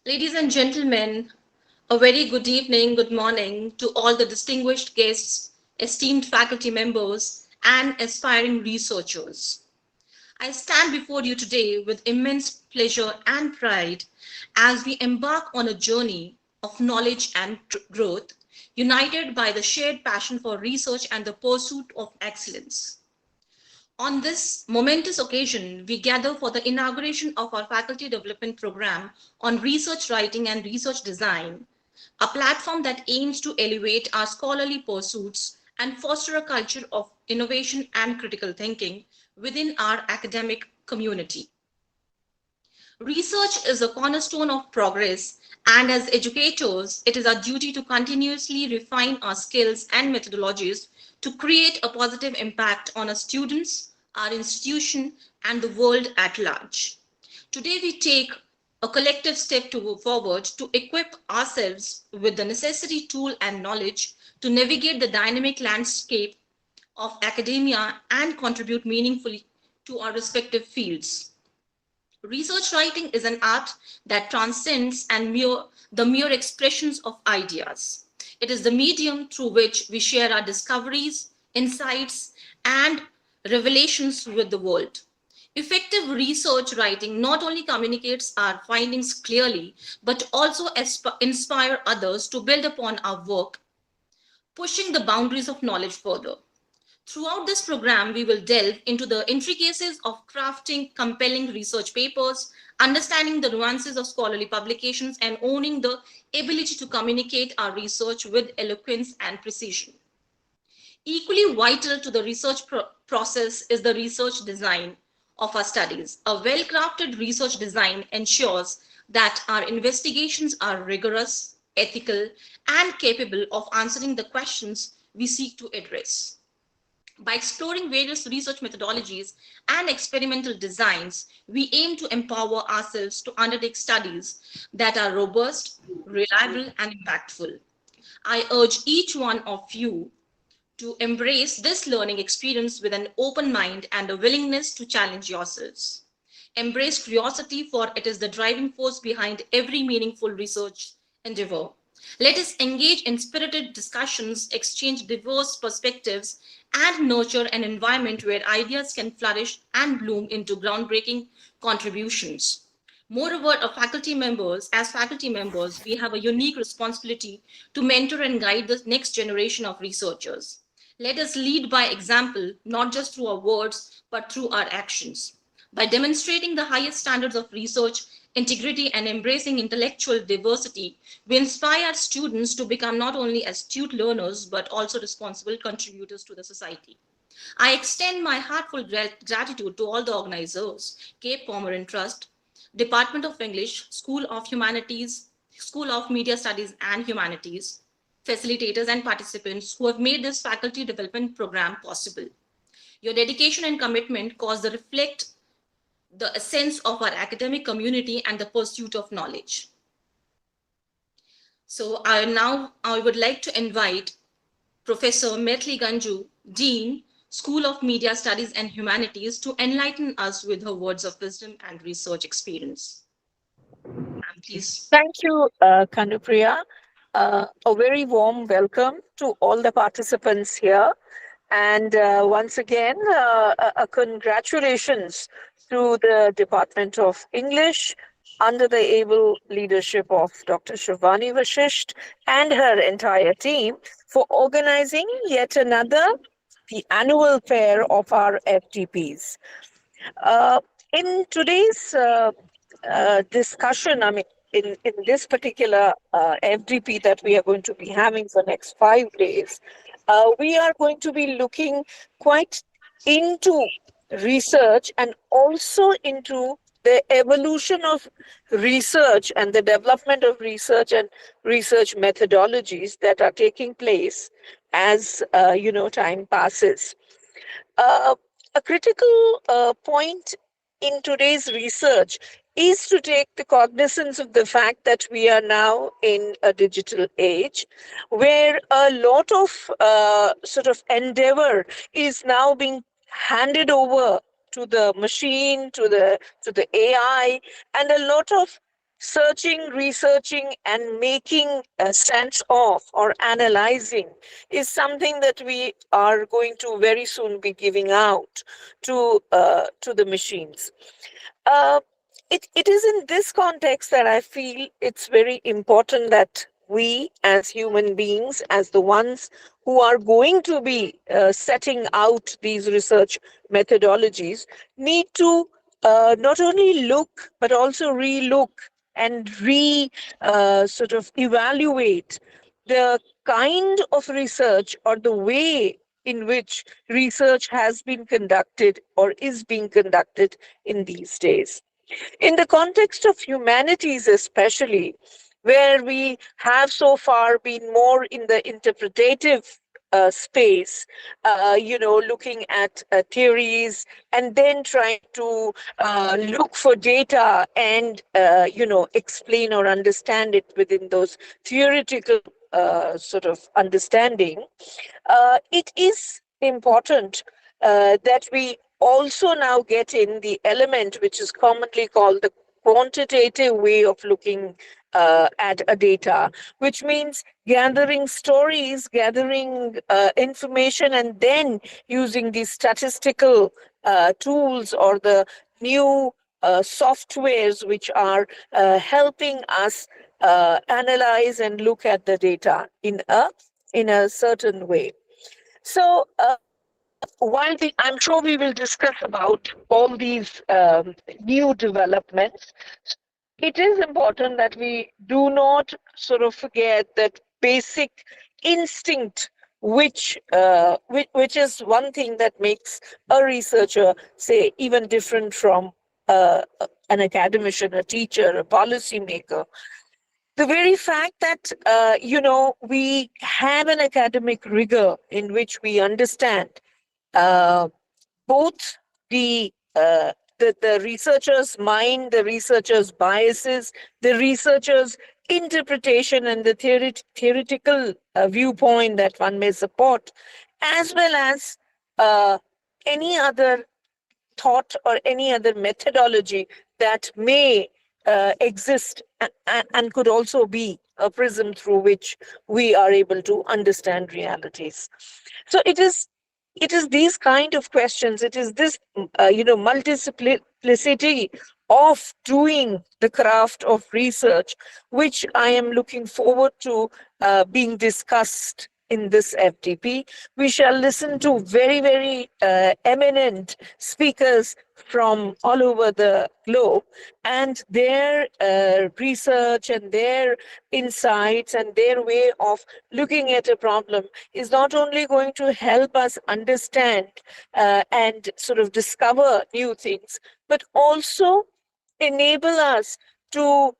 Ladies and gentlemen, a very good evening, good morning to all the distinguished guests, esteemed faculty members, and aspiring researchers. I stand before you today with immense pleasure and pride as we embark on a journey of knowledge and growth, united by the shared passion for research and the pursuit of excellence. On this momentous occasion, we gather for the inauguration of our faculty development program on research writing and research design, a platform that aims to elevate our scholarly pursuits and foster a culture of innovation and critical thinking within our academic community. Research is a cornerstone of progress, and as educators, it is our duty to continuously refine our skills and methodologies to create a positive impact on our students, our institution, and the world at large. Today, we take a collective step forward to equip ourselves with the necessary tool and knowledge to navigate the dynamic landscape of academia and contribute meaningfully to our respective fields. Research writing is an art that transcends the mere expressions of ideas. It is the medium through which we share our discoveries, insights, and revelations with the world. Effective research writing not only communicates our findings clearly, but also inspire others to build upon our work, pushing the boundaries of knowledge further. Throughout this program, we will delve into the intricacies of crafting compelling research papers, understanding the nuances of scholarly publications, and owning the ability to communicate our research with eloquence and precision. Equally vital to the research process is the research design of our studies. A well crafted research design ensures that our investigations are rigorous, ethical, and capable of answering the questions we seek to address. By exploring various research methodologies and experimental designs, we aim to empower ourselves to undertake studies that are robust, reliable, and impactful. I urge each one of you to embrace this learning experience with an open mind and a willingness to challenge yourselves. Embrace curiosity, for it is the driving force behind every meaningful research endeavor. Let us engage in spirited discussions, exchange diverse perspectives, and nurture an environment where ideas can flourish and bloom into groundbreaking contributions. Moreover, as faculty members, we have a unique responsibility to mentor and guide the next generation of researchers. Let us lead by example, not just through our words, but through our actions. By demonstrating the highest standards of research, integrity, and embracing intellectual diversity, we inspire students to become not only astute learners, but also responsible contributors to the society. I extend my heartfelt gratitude to all the organizers, Cape Comorin Trust, Department of English, School of Humanities, School of Media Studies and Humanities, facilitators and participants who have made this faculty development program possible. Your dedication and commitment cause the reflect the essence of our academic community and the pursuit of knowledge. So I would like to invite Professor Metli Ganju, Dean, School of Media Studies and Humanities, to enlighten us with her words of wisdom and research experience. Please. Thank you, Kanupriya. A very warm welcome to all the participants here. And once again, congratulations to the Department of English under the able leadership of Dr. Shivani Vashisht and her entire team for organizing yet another, the annual fair of our FTPs. In today's discussion, I mean, in this particular FDP that we are going to be having for next 5 days, we are going to be looking quite into research and also into the evolution of research and the development of research and research methodologies that are taking place as time passes. A critical point in today's research is to take the cognizance of the fact that we are now in a digital age where a lot of sort of endeavor is now being handed over to the machine, to the AI, and a lot of searching, researching, and making a sense of or analyzing is something that we are going to very soon be giving out to the machines. Uh, it is in this context that I feel it's very important that we as human beings, as the ones who are going to be setting out these research methodologies, need to not only look but also relook and sort of evaluate the kind of research or the way in which research has been conducted or is being conducted in these days. In the context of humanities, especially, where we have so far been more in the interpretative space, looking at theories and then trying to look for data and, explain or understand it within those theoretical sort of understanding, it is important that we also now get in the element which is commonly called the quantitative way of looking at a data, which means gathering stories, gathering information, and then using these statistical tools or the new softwares which are helping us analyze and look at the data in a certain way. So, while I'm sure we will discuss about all these new developments, it is important that we do not sort of forget that basic instinct, which is one thing that makes a researcher, say, even different from an academician, a teacher, a policymaker. The very fact that we have an academic rigor in which we understand uh, both the researcher's mind, the researcher's biases, the researcher's interpretation, and the theoretical viewpoint that one may support, as well as uh, any other thought or any other methodology that may exist and could also be a prism through which we are able to understand realities. So it is these kind of questions, it is this multiplicity of doing the craft of research which I am looking forward to being discussed in this FDP. We shall listen to very, very eminent speakers from all over the globe, and their research and their insights and their way of looking at a problem is not only going to help us understand and sort of discover new things, but also enable us to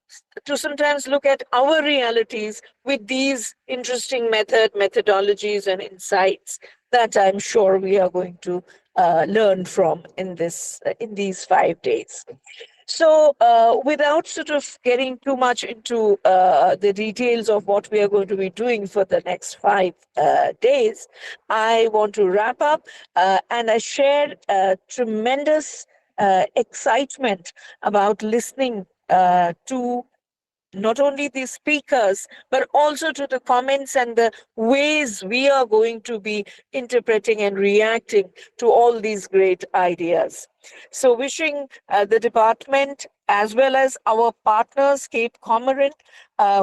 sometimes look at our realities with these interesting methodologies and insights that I'm sure we are going to learn from in these 5 days. So, without sort of getting too much into the details of what we are going to be doing for the next 5 days, I want to wrap up, and I share tremendous excitement about listening to not only the speakers, but also to the comments and the ways we are going to be interpreting and reacting to all these great ideas. So, wishing the department as well as our partners, Cape Comorin,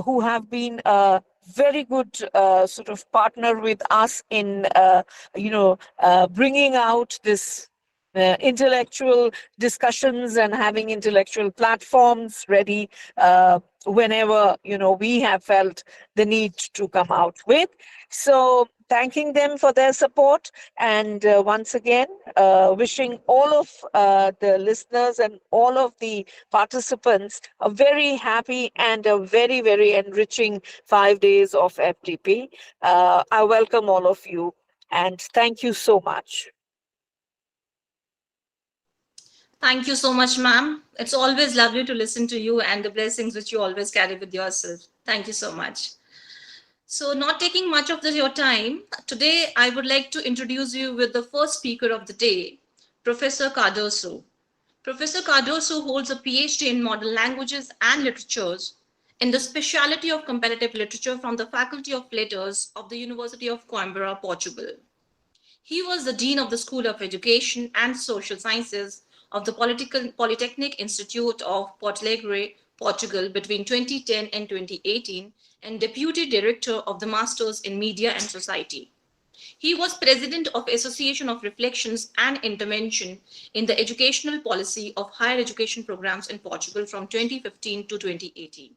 who have been very good sort of partner with us in, bringing out this intellectual discussions and having intellectual platforms ready whenever we have felt the need to come out with. So thanking them for their support, and once again wishing all of the listeners and all of the participants a very happy and a very, very enriching 5 days of FDP. I welcome all of you and thank you so much. Thank you so much, ma'am. It's always lovely to listen to you and the blessings which you always carry with yourself. Thank you so much. So, not taking much of your time, today I would like to introduce you with the first speaker of the day, Professor Cardoso. Professor Cardoso holds a PhD in modern languages and literatures in the specialty of comparative literature from the Faculty of Letters of the University of Coimbra, Portugal. He was the Dean of the School of Education and Social Sciences of the Polytechnic Institute of Porto Alegre, Portugal between 2010 and 2018, and Deputy Director of the Masters in Media and Society. He was president of Association of Reflections and Intervention in the Educational Policy of Higher Education Programs in Portugal from 2015 to 2018.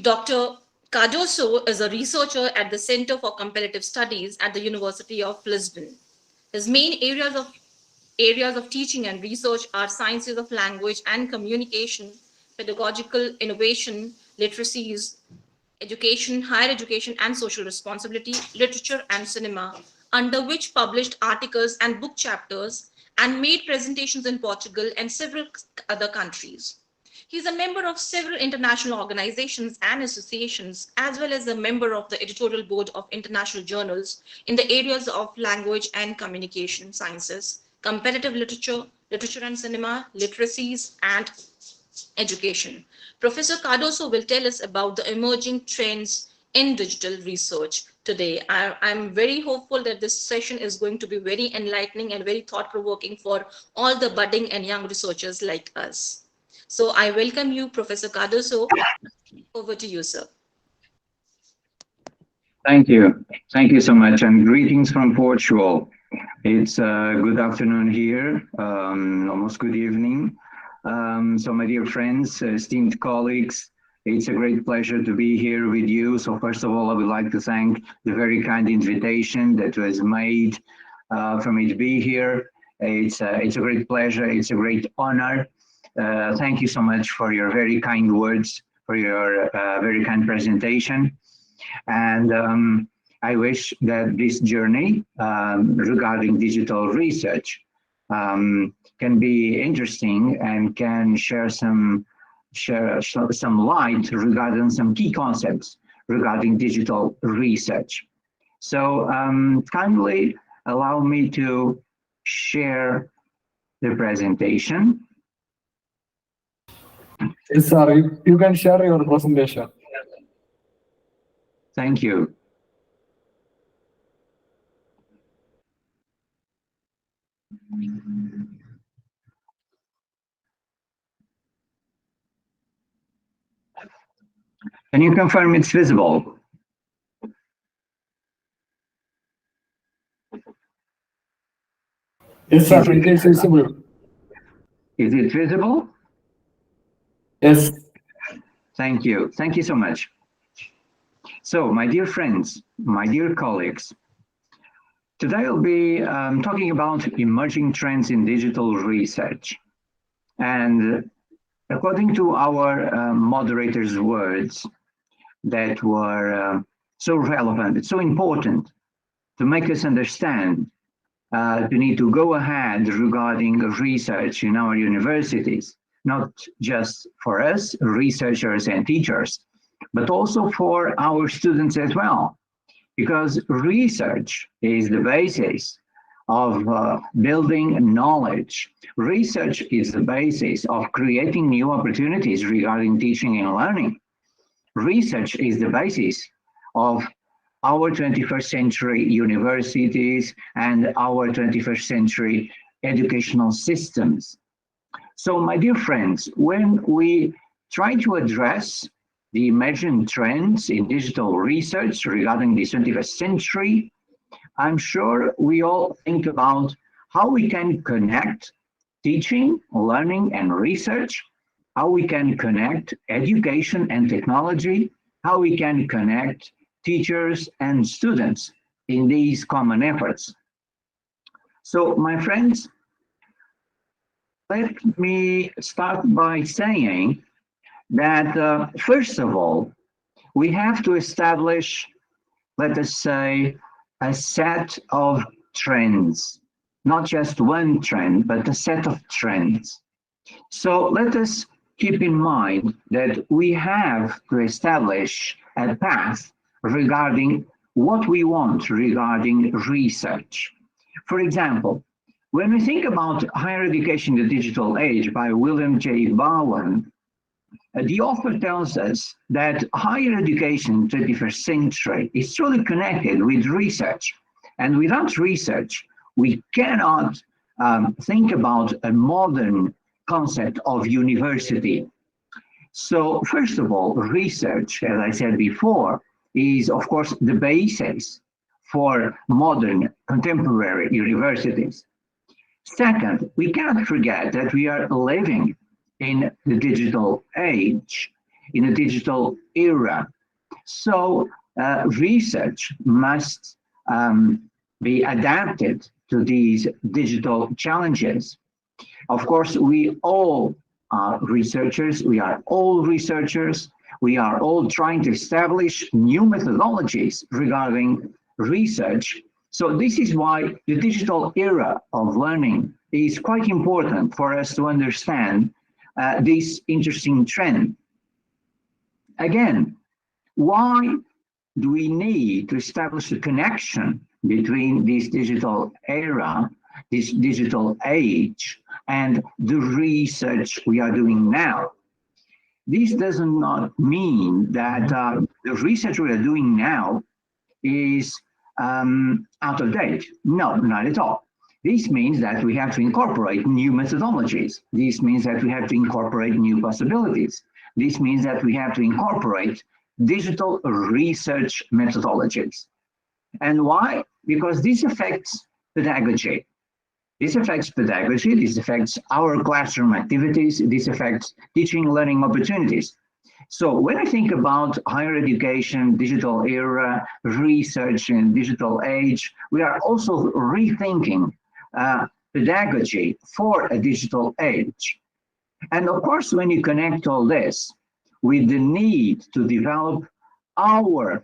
Dr. Cardoso is a researcher at the Center for Comparative Studies at the University of Lisbon. His main areas of teaching and research are sciences of language and communication, pedagogical innovation, literacies, education, higher education and social responsibility, literature and cinema, under which published articles and book chapters and made presentations in Portugal and several other countries. He is a member of several international organizations and associations, as well as a member of the editorial board of international journals in the areas of language and communication sciences, comparative literature, literature and cinema, literacies, and education. Professor Cardoso will tell us about the emerging trends in digital research today. I'm very hopeful that this session is going to be very enlightening and very thought-provoking for all the budding and young researchers like us. So I welcome you, Professor Cardoso. Over to you, sir. Thank you. Thank you so much. And greetings from Portugal. It's good afternoon here, almost good evening. So my dear friends, esteemed colleagues, it's a great pleasure to be here with you. So first of all, I would like to thank the very kind invitation that was made for me to be here. It's a great pleasure. It's a great honor. Thank you so much for your very kind words, for your very kind presentation. And I wish that this journey regarding digital research can be interesting and can share some light regarding some key concepts regarding digital research. So kindly allow me to share the presentation. Yes, sir. You can share your presentation. Thank you. Can you confirm it's visible? Yes, sir. It is visible. Is it visible? Yes. Thank you. Thank you so much. So, my dear friends, my dear colleagues, today I'll be talking about emerging trends in digital research. And according to our moderator's words that were so relevant, so important to make us understand the need to go ahead regarding research in our universities, not just for us, researchers and teachers, but also for our students as well, because research is the basis of building knowledge. Research is the basis of creating new opportunities regarding teaching and learning. Research is the basis of our 21st century universities and our 21st century educational systems. So, my dear friends, when we try to address the emerging trends in digital research regarding the 21st century, I'm sure we all think about how we can connect teaching, learning, and research, how we can connect education and technology, how we can connect teachers and students in these common efforts. So, my friends, let me start by saying that, first of all, we have to establish, let us say, a set of trends, not just one trend, but a set of trends. So let us keep in mind that we have to establish a path regarding what we want regarding research. For example, When we think about Higher Education in the Digital Age by William J. Bowen, the author tells us that higher education in the 21st century is truly connected with research. And without research, we cannot think about a modern concept of university. So first of all, research, as I said before, is of course the basis for modern contemporary universities. Second, we cannot forget that we are living in the digital age, in a digital era. So research must be adapted to these digital challenges. Of course, we all are researchers. We are all researchers. We are all trying to establish new methodologies regarding research. So this is why the digital era of learning is quite important for us to understand this interesting trend. Again, why do we need to establish a connection between this digital era, this digital age, and the research we are doing now? This does not mean that the research we are doing now is out of date. No, not at all. This means that we have to incorporate new methodologies. This means that we have to incorporate new possibilities. This means that we have to incorporate digital research methodologies. And why? Because this affects pedagogy. This affects pedagogy, this affects our classroom activities, this affects teaching and learning opportunities. So when I think about higher education, digital era, research and digital age, we are also rethinking pedagogy for a digital age. And of course, when you connect all this with the need to develop our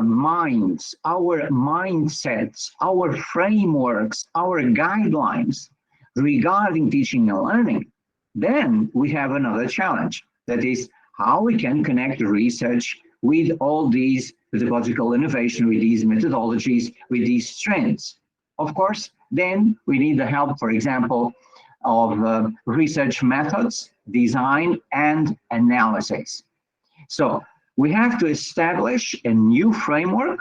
minds, our mindsets, our frameworks, our guidelines regarding teaching and learning, then we have another challenge. That is how we can connect research with all these pedagogical innovation, with these methodologies, with these trends. Of course, then we need the help, for example, of research methods, design, and analysis. So we have to establish a new framework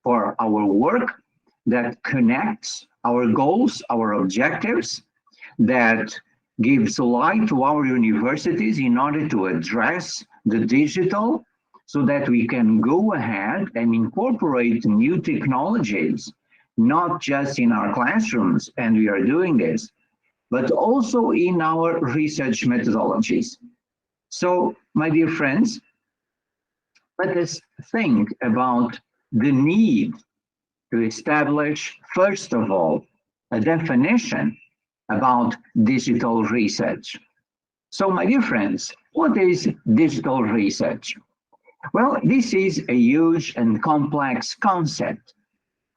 for our work that connects our goals, our objectives, that gives light to our universities in order to address the digital, so that we can go ahead and incorporate new technologies, not just in our classrooms, and we are doing this, but also in our research methodologies. So, my dear friends, let us think about the need to establish, first of all, a definition about digital research. So, my dear friends, what is digital research? Well, this is a huge and complex concept.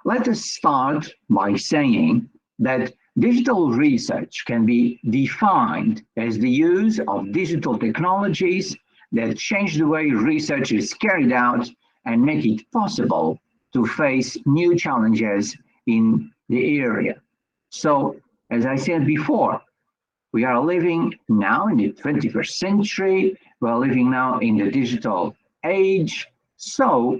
Let us start by saying that digital research can be defined as the use of digital technologies that change the way research is carried out and make it possible to face new challenges in the area. So, as I said before, we are living now in the 21st century, we are living now in the digital age, so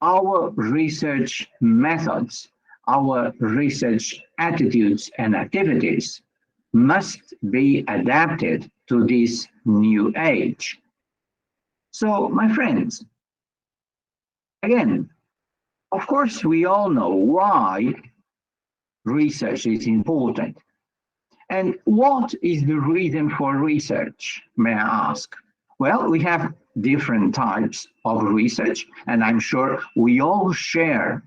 our research methods, our research attitudes and activities must be adapted to this new age. So, my friends, again, of course, we all know why research is important. And what is the reason for research, may I ask? Well, we have different types of research, and I'm sure we all share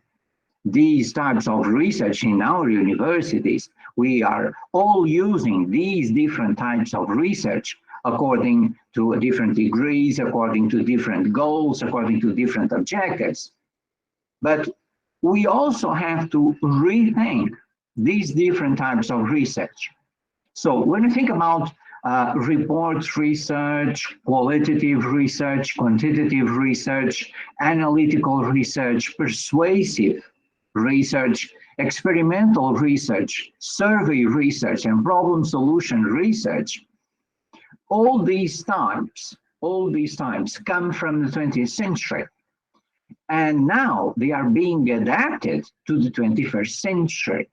these types of research in our universities. We are all using these different types of research according to different degrees, according to different goals, according to different objectives. But we also have to rethink these different types of research. So when we think about report research, qualitative research, quantitative research, analytical research, persuasive research, experimental research, survey research, and problem solution research, all these types come from the 20th century. And now they are being adapted to the 21st century.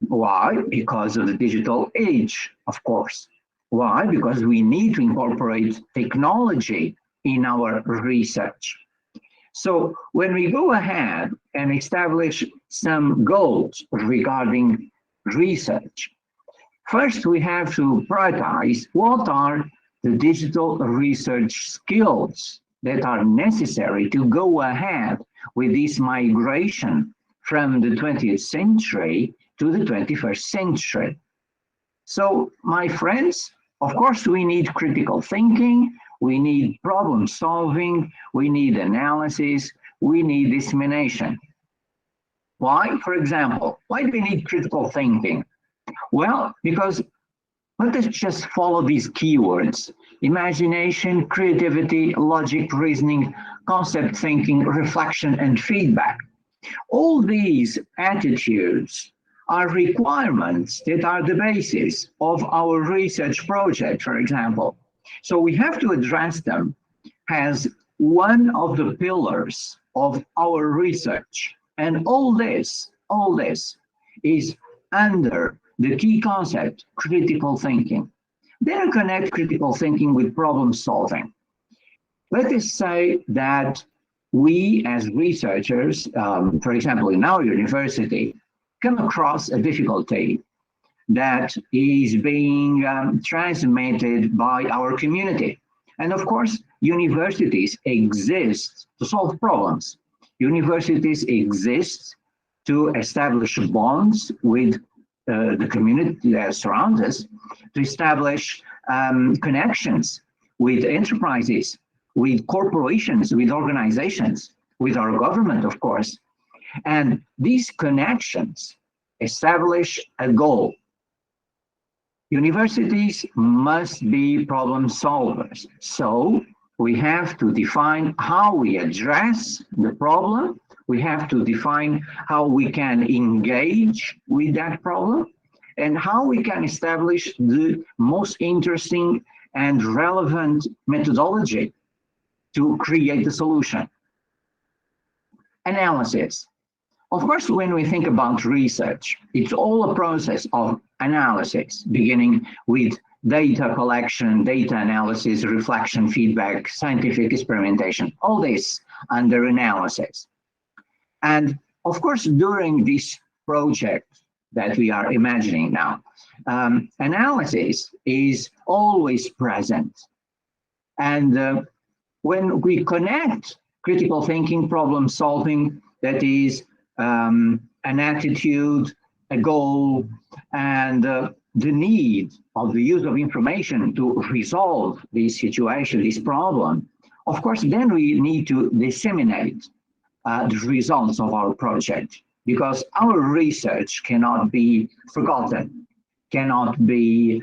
Why? Because of the digital age, of course. Why? Because we need to incorporate technology in our research. So when we go ahead and establish some goals regarding research, first we have to prioritize what are the digital research skills that are necessary to go ahead with this migration from the 20th century to the 21st century. So, my friends, of course, we need critical thinking, we need problem solving, we need analysis, we need dissemination. Why? For example, why do we need critical thinking? Well, because let us just follow these keywords: imagination, creativity, logic, reasoning, concept thinking, reflection, and feedback. All these attitudes are requirements that are the basis of our research project, for example. So we have to address them as one of the pillars of our research. And all this is under the key concept, critical thinking. Then connect critical thinking with problem solving. Let us say that we as researchers, for example, in our university, come across a difficulty that is being transmitted by our community. And of course, universities exist to solve problems. Universities exist to establish bonds with the community that surrounds us, to establish connections with enterprises, with corporations, with organizations, with our government, of course. And these connections establish a goal. Universities must be problem solvers. So we have to define how we address the problem. We have to define how we can engage with that problem and how we can establish the most interesting and relevant methodology to create the solution. Analysis. Of course, when we think about research, it's all a process of analysis, beginning with data collection, data analysis, reflection, feedback, scientific experimentation, all this under analysis. And of course, during this project that we are imagining now, analysis is always present. And when we connect critical thinking, problem solving, that is an attitude, a goal, and the need of the use of information to resolve this situation, this problem, of course, then we need to disseminate the results of our project, because our research cannot be forgotten, cannot be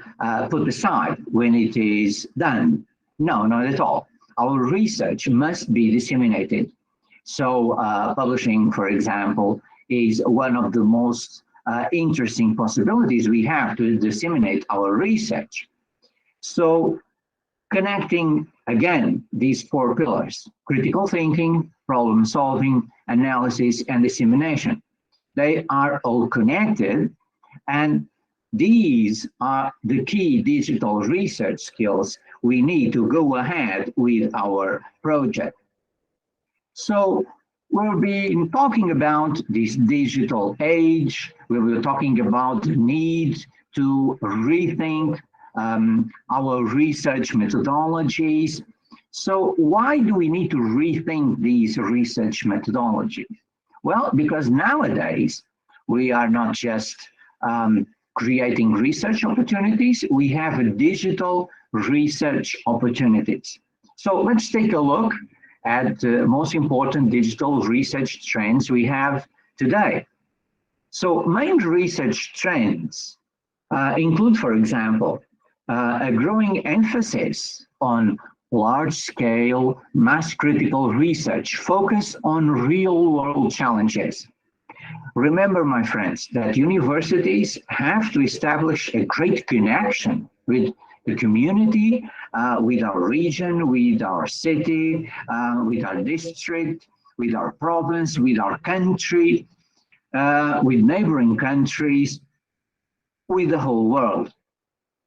put aside when it is done. No, not at all. Our research must be disseminated. So publishing, for example, is one of the most interesting possibilities we have to disseminate our research. So connecting, again, these four pillars: critical thinking, problem solving, analysis, and dissemination. They are all connected, and these are the key digital research skills we need to go ahead with our project. So we'll be talking about this digital age. We'll be talking about the need to rethink our research methodologies. So why do we need to rethink these research methodologies? Well, because nowadays we are not just creating research opportunities, we have digital research opportunities. So let's take a look at the most important digital research trends we have today. So main research trends include, for example, a growing emphasis on large-scale, mass-critical research focused on real-world challenges. remember, my friends, that universities have to establish a great connection with the community, with our region, with our city, with our district, with our province, with our country, with neighboring countries, with the whole world.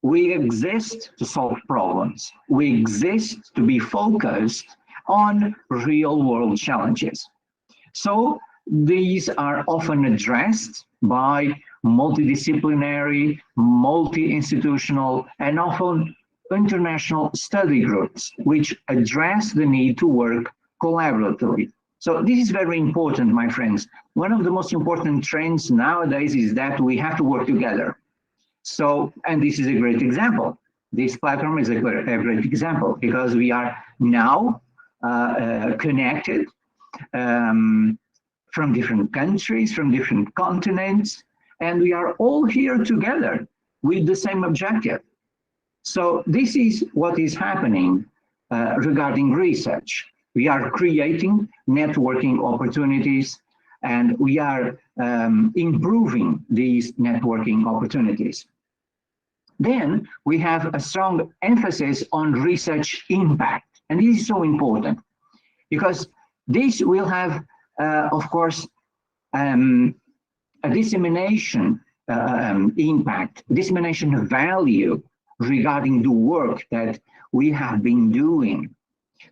We exist to solve problems. We exist to be focused on real world challenges. So these are often addressed by multidisciplinary, multi-institutional, and often international study groups, which address the need to work collaboratively. So this is very important, my friends. One of the most important trends nowadays is that we have to work together. So, and this is a great example. This platform is a great example because we are now connected from different countries, from different continents, and we are all here together with the same objective. So this is what is happening regarding research. We are creating networking opportunities, and we are improving these networking opportunities. Then we have a strong emphasis on research impact, and this is so important because this will have, of course, a dissemination impact, dissemination of value regarding the work that we have been doing.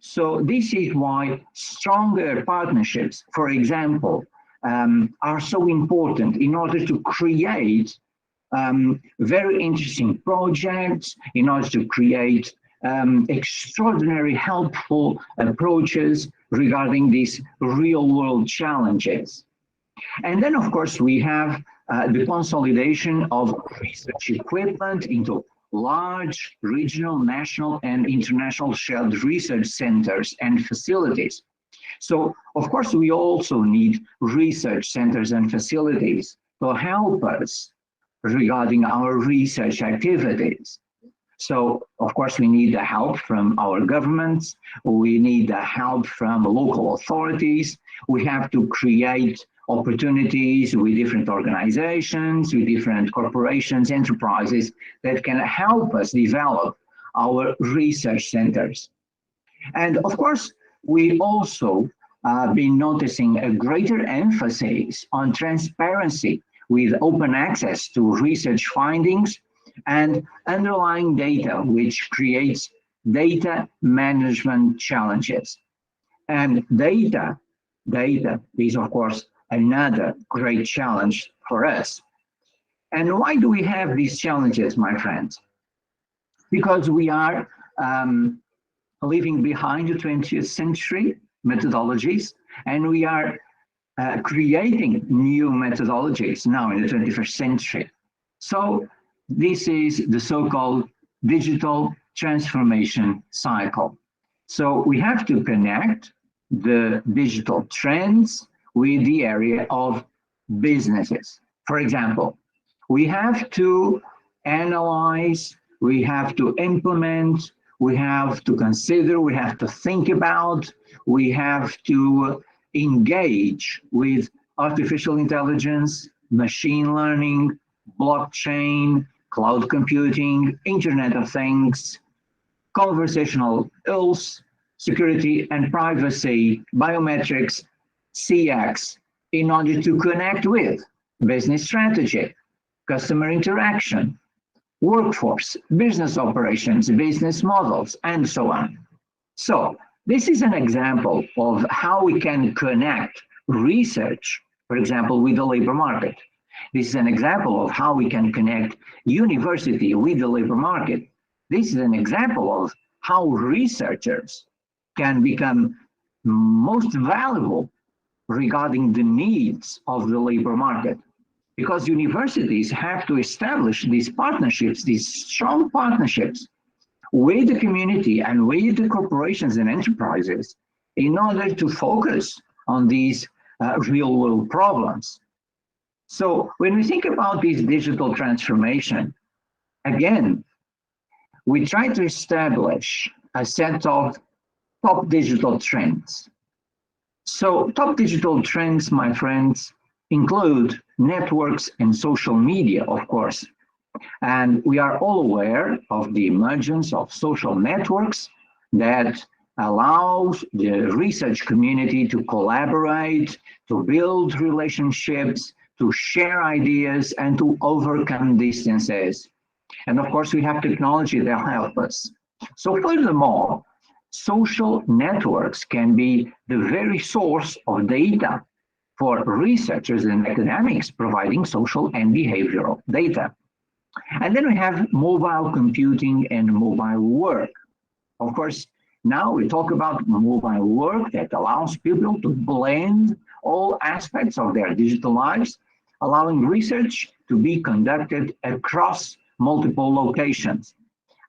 So this is why stronger partnerships, for example, are so important in order to create very interesting projects, in order to create extraordinary helpful approaches regarding these real world challenges. And then, of course, we have the consolidation of research equipment into large regional, national, and international shared research centers and facilities. So, of course, we also need research centers and facilities to help us regarding our research activities. So, of course, we need the help from our governments. We need the help from local authorities. We have to create opportunities with different organizations, with different corporations, enterprises that can help us develop our research centers. And of course, we also been noticing a greater emphasis on transparency with open access to research findings and underlying data, which creates data management challenges. And data is, of course, another great challenge for us. And why do we have these challenges, my friends? Because we are leaving behind the 20th century methodologies, and we are creating new methodologies now in the 21st century. So this is the so-called digital transformation cycle. So we have to connect the digital trends with the area of businesses. For example, we have to analyze, we have to implement, we have to consider, we have to think about, we have to engage with artificial intelligence, machine learning, blockchain, cloud computing, Internet of Things, conversational tools, security and privacy, biometrics, CX, in order to connect with business strategy, customer interaction, workforce, business operations, business models, and so on. So this is an example of how we can connect research, for example, with the labor market. This is an example of how we can connect university with the labor market. This is an example of how researchers can become most valuable regarding the needs of the labor market, because universities have to establish these partnerships, these strong partnerships with the community and with the corporations and enterprises in order to focus on these real world problems. So when we think about this digital transformation, again, we try to establish a set of top digital trends. So top digital trends, my friends, include networks and social media, of course. And we are all aware of the emergence of social networks that allows the research community to collaborate, to build relationships, to share ideas, and to overcome distances. And of course, we have technology that help us. So furthermore, social networks can be the very source of data for researchers and academics providing social and behavioral data. And then we have mobile computing and mobile work. Of course, now we talk about mobile work that allows people to blend all aspects of their digital lives, allowing research to be conducted across multiple locations.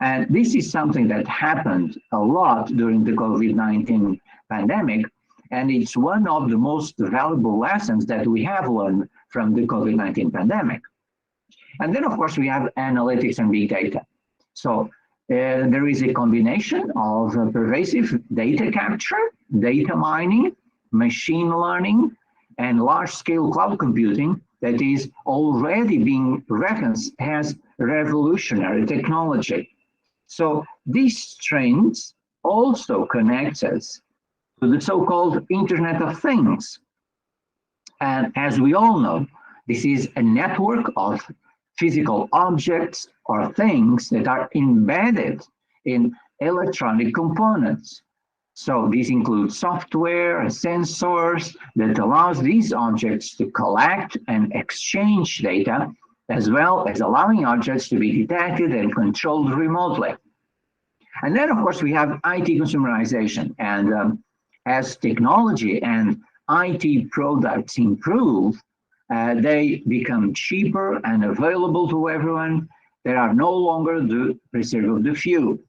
And this is something that happened a lot during the COVID-19 pandemic. And it's one of the most valuable lessons that we have learned from the COVID-19 pandemic. And then, of course, we have analytics and big data. So there is a combination of pervasive data capture, data mining, machine learning, and large-scale cloud computing that is already being recognized as revolutionary technology. So these trends also connect us to the so-called Internet of Things. And as we all know, this is a network of physical objects or things that are embedded in electronic components. So these include software and sensors that allows these objects to collect and exchange data, as well as allowing objects to be detected and controlled remotely. And then, of course, we have IT consumerization. And as technology and IT products improve, they become cheaper and available to everyone. They are no longer the preserve of the few.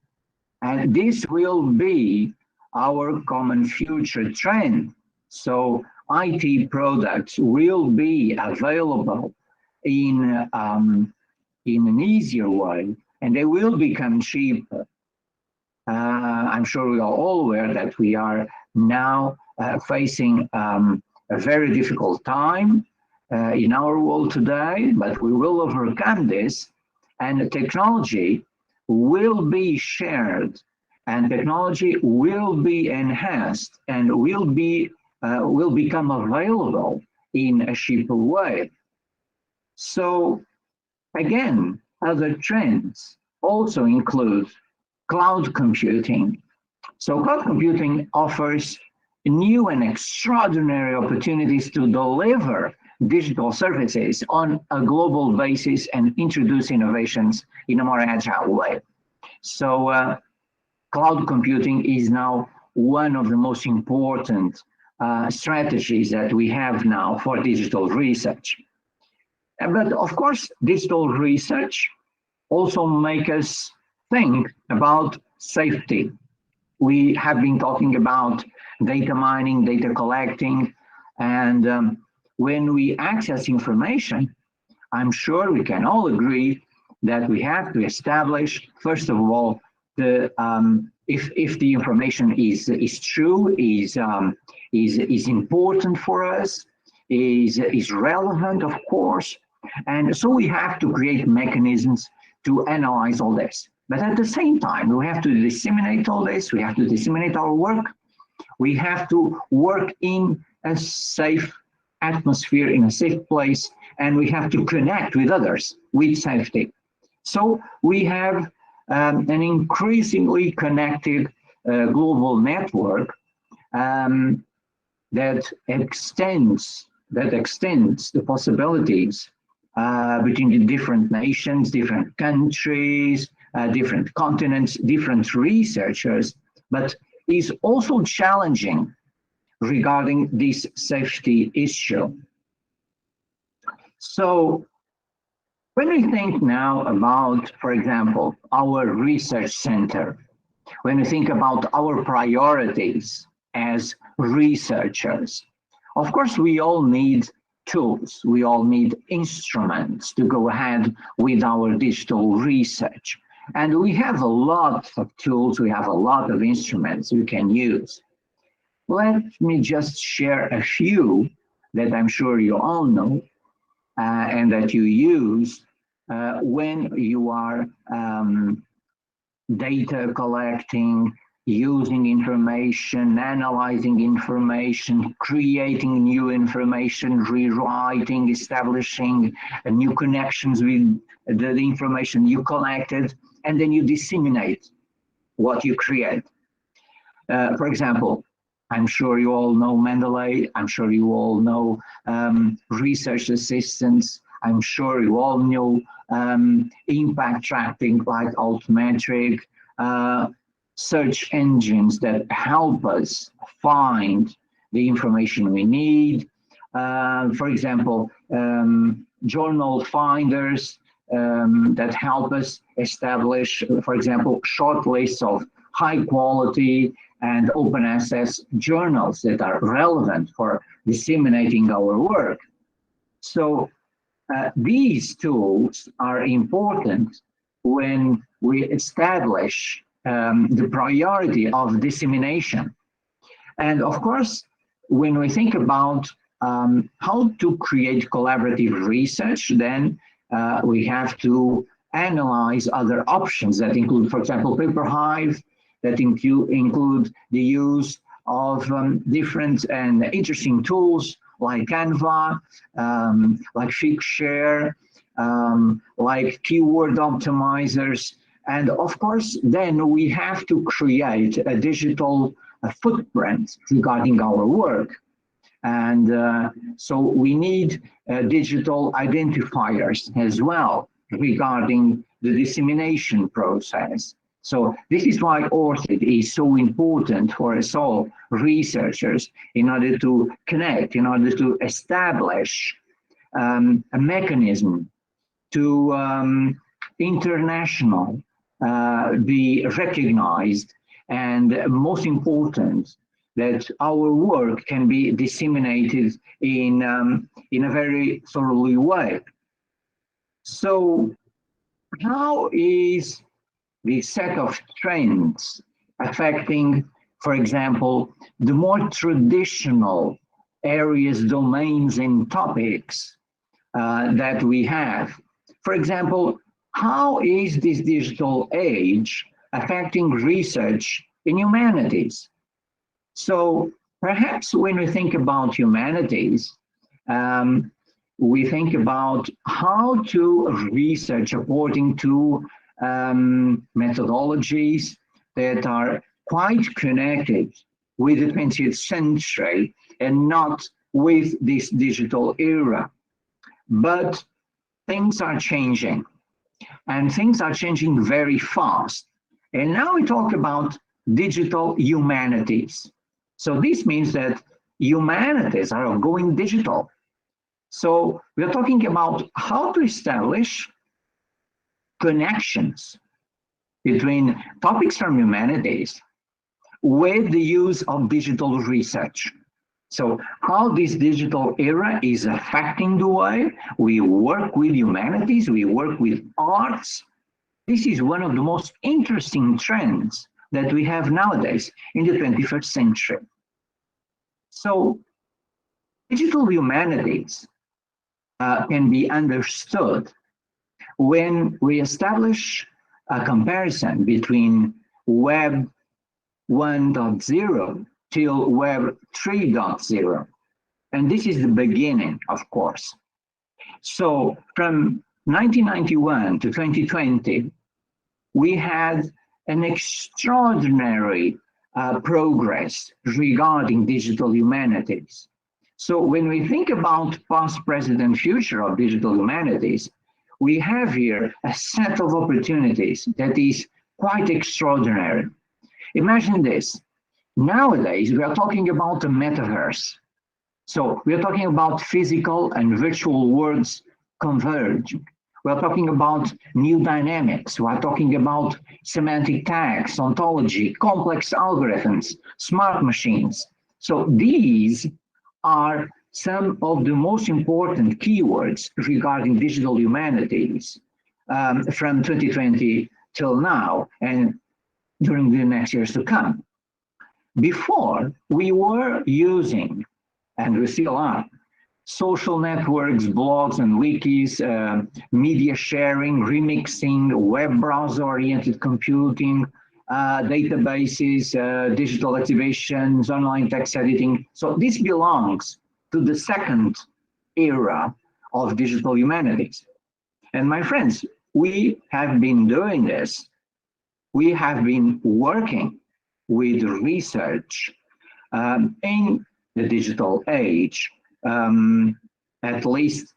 And this will be our common future trend. So IT products will be available in an easier way, and they will become cheaper. I'm sure we are all aware that we are now facing a very difficult time in our world today, but we will overcome this, and the technology will be shared, and technology will be enhanced and will become available in a cheaper way. So again, other trends also include cloud computing. So cloud computing offers new and extraordinary opportunities to deliver digital services on a global basis and introduce innovations in a more agile way. So cloud computing is now one of the most important strategies that we have now for digital research. But of course, digital research also makes us think about safety. We have been talking about data mining, data collecting, and when we access information, I'm sure we can all agree that we have to establish, first of all, the if the information is true, is important for us, is relevant, of course, and so we have to create mechanisms to analyze all this. But at the same time, we have to disseminate all this. We have to disseminate our work. We have to work in a safe atmosphere, in a safe place, and we have to connect with others with safety. So we have an increasingly connected global network that extends the possibilities between the different nations, different countries, different continents, different researchers, but is also challenging regarding this safety issue. So when we think now about, for example, our research center, when we think about our priorities as researchers, of course, we all need tools. We all need instruments to go ahead with our digital research. And we have a lot of tools. We have a lot of instruments we can use. Let me just share a few that I'm sure you all know and that you use when you are data collecting, using information, analyzing information, creating new information, rewriting, establishing new connections with the information you collected, and then you disseminate what you create. For example, I'm sure you all know Mendeley. I'm sure you all know research assistants. I'm sure you all know impact tracking like Altmetric, search engines that help us find the information we need. For example, journal finders that help us establish, for example, short lists of high quality and open access journals that are relevant for disseminating our work. So these tools are important when we establish the priority of dissemination. And of course, when we think about how to create collaborative research, then we have to analyze other options that include, for example, PaperHive, that include the use of different and interesting tools like Canva, like Figshare, like keyword optimizers. And of course, then we have to create a digital footprint regarding our work. And so we need digital identifiers as well regarding the dissemination process. So this is why ORCID is so important for us all researchers in order to connect, in order to establish a mechanism to international be recognized, and most important, that our work can be disseminated in a very thoroughly way. So how is the set of trends affecting, for example, the more traditional areas, domains, and topics that we have? For example, how is this digital age affecting research in humanities? So perhaps when we think about humanities, we think about how to research according to methodologies that are quite connected with the 20th century and not with this digital era. But things are changing, and things are changing very fast. And now we talk about digital humanities. So this means that humanities are going digital. So we're talking about how to establish connections between topics from humanities with the use of digital research. So how this digital era is affecting the way we work with humanities, we work with arts. This is one of the most interesting trends that we have nowadays in the 21st century. So digital humanities can be understood when we establish a comparison between Web 1.0 till Web 3.0. And this is the beginning, of course. So from 1991 to 2020, we had an extraordinary progress regarding digital humanities. So when we think about past, present, and future of digital humanities, we have here a set of opportunities that is quite extraordinary. Imagine this. Nowadays, we are talking about the metaverse. So we are talking about physical and virtual worlds converging. We are talking about new dynamics. We are talking about semantic tags, ontology, complex algorithms, smart machines. So these are some of the most important keywords regarding digital humanities from 2020 till now and during the next years to come. Before, we were using, and we still are, social networks, blogs and wikis, media sharing, remixing, web browser-oriented computing, databases, digital activations, online text editing. So this belongs to the second era of digital humanities. And my friends, we have been doing this. We have been working with research in the digital age, at least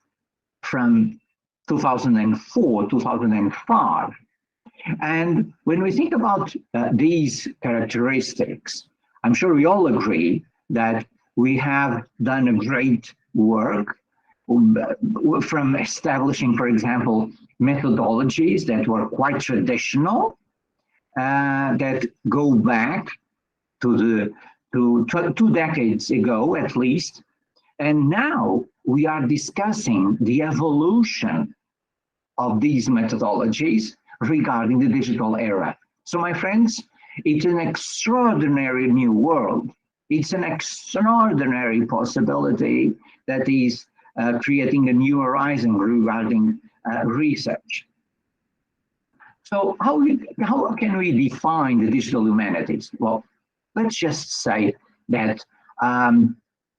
from 2004, 2005. And when we think about these characteristics, I'm sure we all agree that we have done a great work from establishing, for example, methodologies that were quite traditional, that go back to 2 decades ago at least. And now we are discussing the evolution of these methodologies regarding the digital era. So my friends, it's an extraordinary new world. It's an extraordinary possibility that is creating a new horizon regarding research. So how can we define the digital humanities? Well, let's just say that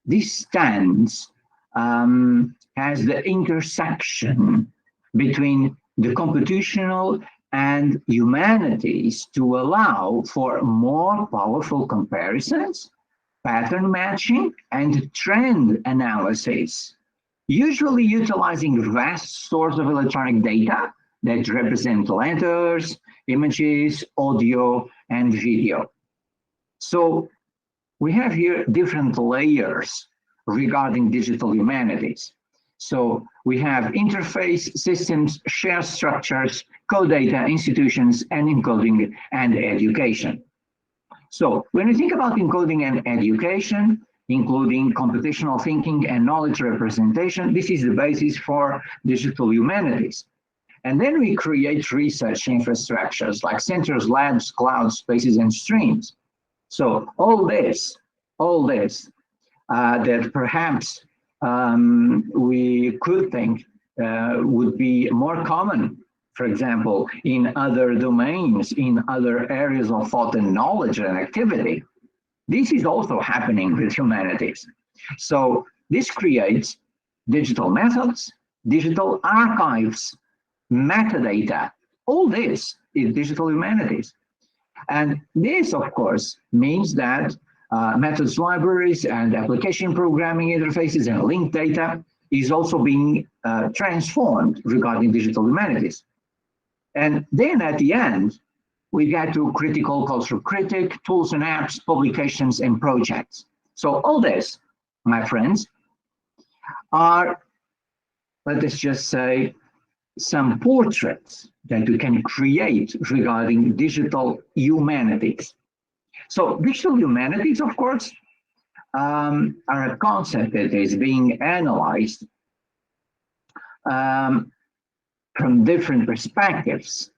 this stands as the intersection between the computational and humanities to allow for more powerful comparisons, pattern matching, and trend analysis, usually utilizing vast stores of electronic data that represent letters, images, audio, and video. So we have here different layers regarding digital humanities. So we have interface systems, shared structures, code data, institutions, and encoding and education. So when we think about encoding and education, including computational thinking and knowledge representation, this is the basis for digital humanities. And then we create research infrastructures like centers, labs, clouds, spaces, and streams. So all this that perhaps we could think would be more common, for example, in other domains, in other areas of thought and knowledge and activity. This is also happening with humanities. So this creates digital methods, digital archives, metadata. All this is digital humanities. And this, of course, means that methods libraries and application programming interfaces and linked data is also being transformed regarding digital humanities. And then at the end, we get to critical cultural critic, tools and apps, publications and projects. So all this, my friends, are, let us just say, some portraits that we can create regarding digital humanities. So digital humanities, of course, are a concept that is being analyzed from different perspectives.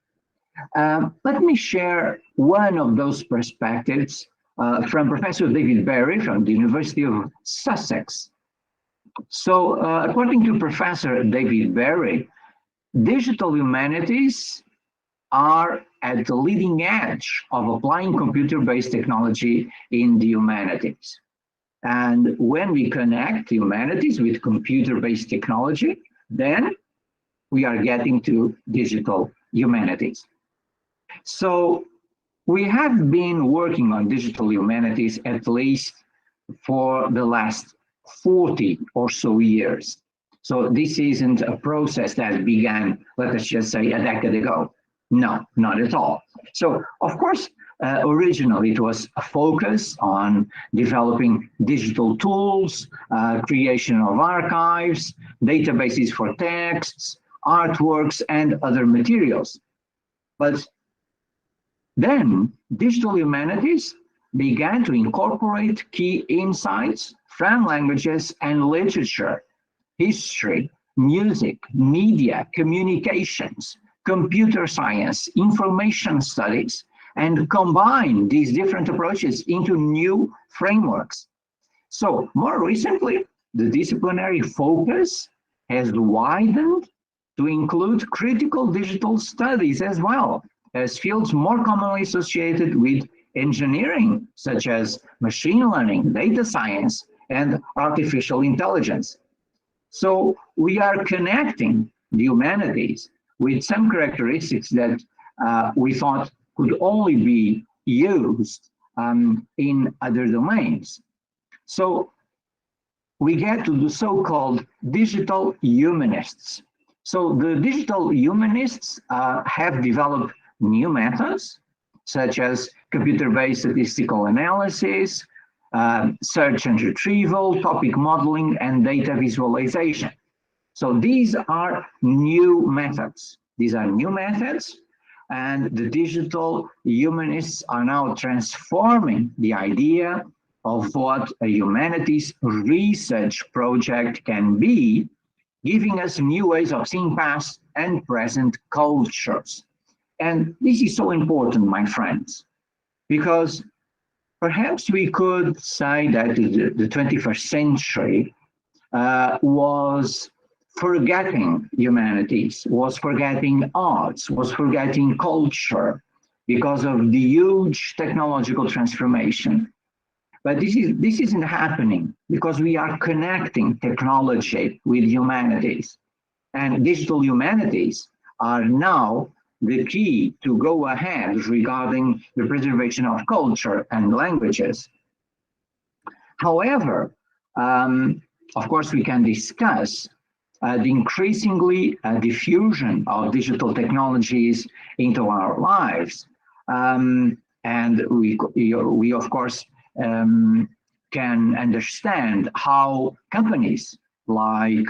Let me share one of those perspectives from Professor David Barry from the University of Sussex. So according to Professor David Barry, digital humanities are at the leading edge of applying computer-based technology in the humanities. And when we connect humanities with computer-based technology, then we are getting to digital humanities. So we have been working on digital humanities at least for the last 40 or so years. So this isn't a process that began, let us just say, a decade ago. No, not at all. So, of course, originally it was a focus on developing digital tools, creation of archives, databases for texts, artworks, and other materials. But then digital humanities began to incorporate key insights from languages and literature, history, music, media, communications, computer science, information studies, and combine these different approaches into new frameworks. So more recently, the disciplinary focus has widened to include critical digital studies as well as fields more commonly associated with engineering, such as machine learning, data science, and artificial intelligence. So we are connecting the humanities with some characteristics that we thought could only be used in other domains. So we get to the so-called digital humanists. So the digital humanists have developed new methods, such as computer-based statistical analysis, search and retrieval, topic modeling, and data visualization. So these are new methods. These are new methods, and the digital humanists are now transforming the idea of what a humanities research project can be, giving us new ways of seeing past and present cultures. And this is so important, my friends, because perhaps we could say that the 21st century was forgetting humanities, was forgetting arts, was forgetting culture because of the huge technological transformation. But this isn't happening because we are connecting technology with humanities. And digital humanities are now the key to go ahead regarding the preservation of culture and languages. However, of course, we can discuss the increasingly diffusion of digital technologies into our lives. And we of course, can understand how companies like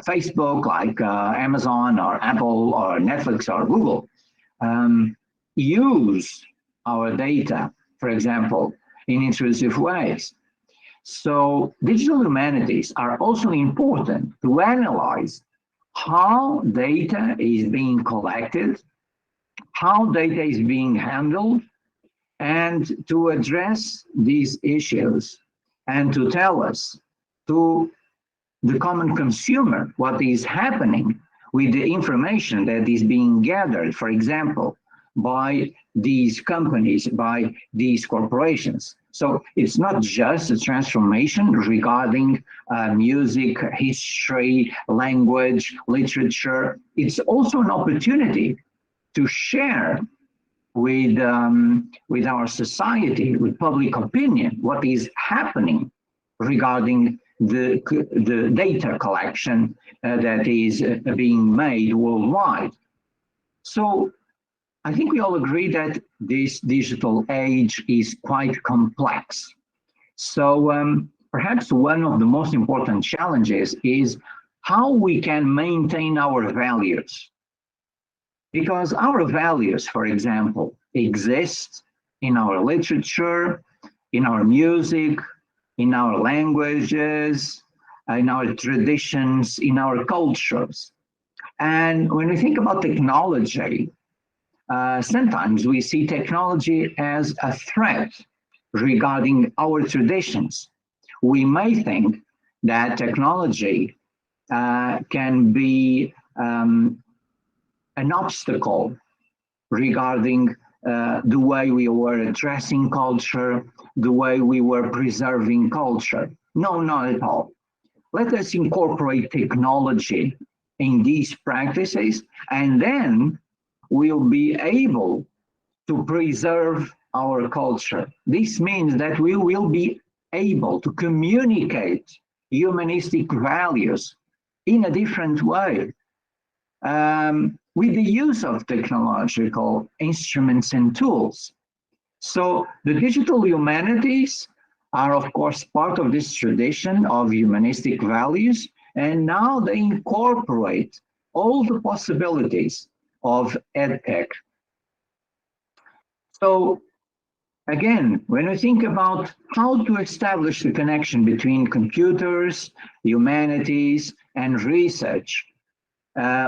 Facebook, like Amazon or Apple or Netflix or Google use our data, for example, in intrusive ways. So digital humanities are also important to analyze how data is being collected, how data is being handled, and to address these issues and to tell us, to the common consumer, what is happening with the information that is being gathered, for example, by these companies, by these corporations. So it's not just a transformation regarding music, history, language, literature. It's also an opportunity to share with our society, with public opinion, what is happening regarding the data collection that is being made worldwide. So I think we all agree that this digital age is quite complex. So perhaps one of the most important challenges is how we can maintain our values. Because our values, for example, exist in our literature, in our music, in our languages, in our traditions, in our cultures. And when we think about technology, sometimes we see technology as a threat regarding our traditions. We may think that technology can be an obstacle regarding the way we were addressing culture, the way we were preserving culture. No, not at all. Let us incorporate technology in these practices, and then we'll be able to preserve our culture. This means that we will be able to communicate humanistic values in a different way. With the use of technological instruments and tools. So the digital humanities are, of course, part of this tradition of humanistic values, and now they incorporate all the possibilities of EdTech. So again, when we think about how to establish the connection between computers, humanities, and research,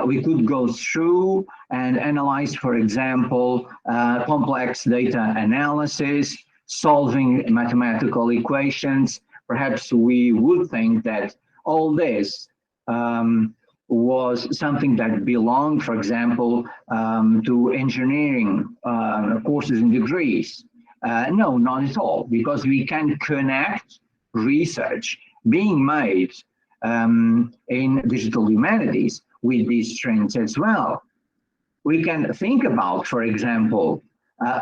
we could go through and analyze, for example, complex data analysis, solving mathematical equations, perhaps we would think that all this was something that belonged, for example, to engineering courses and degrees. No, not at all, because we can connect research being made in digital humanities with these trends as well. We can think about, for example,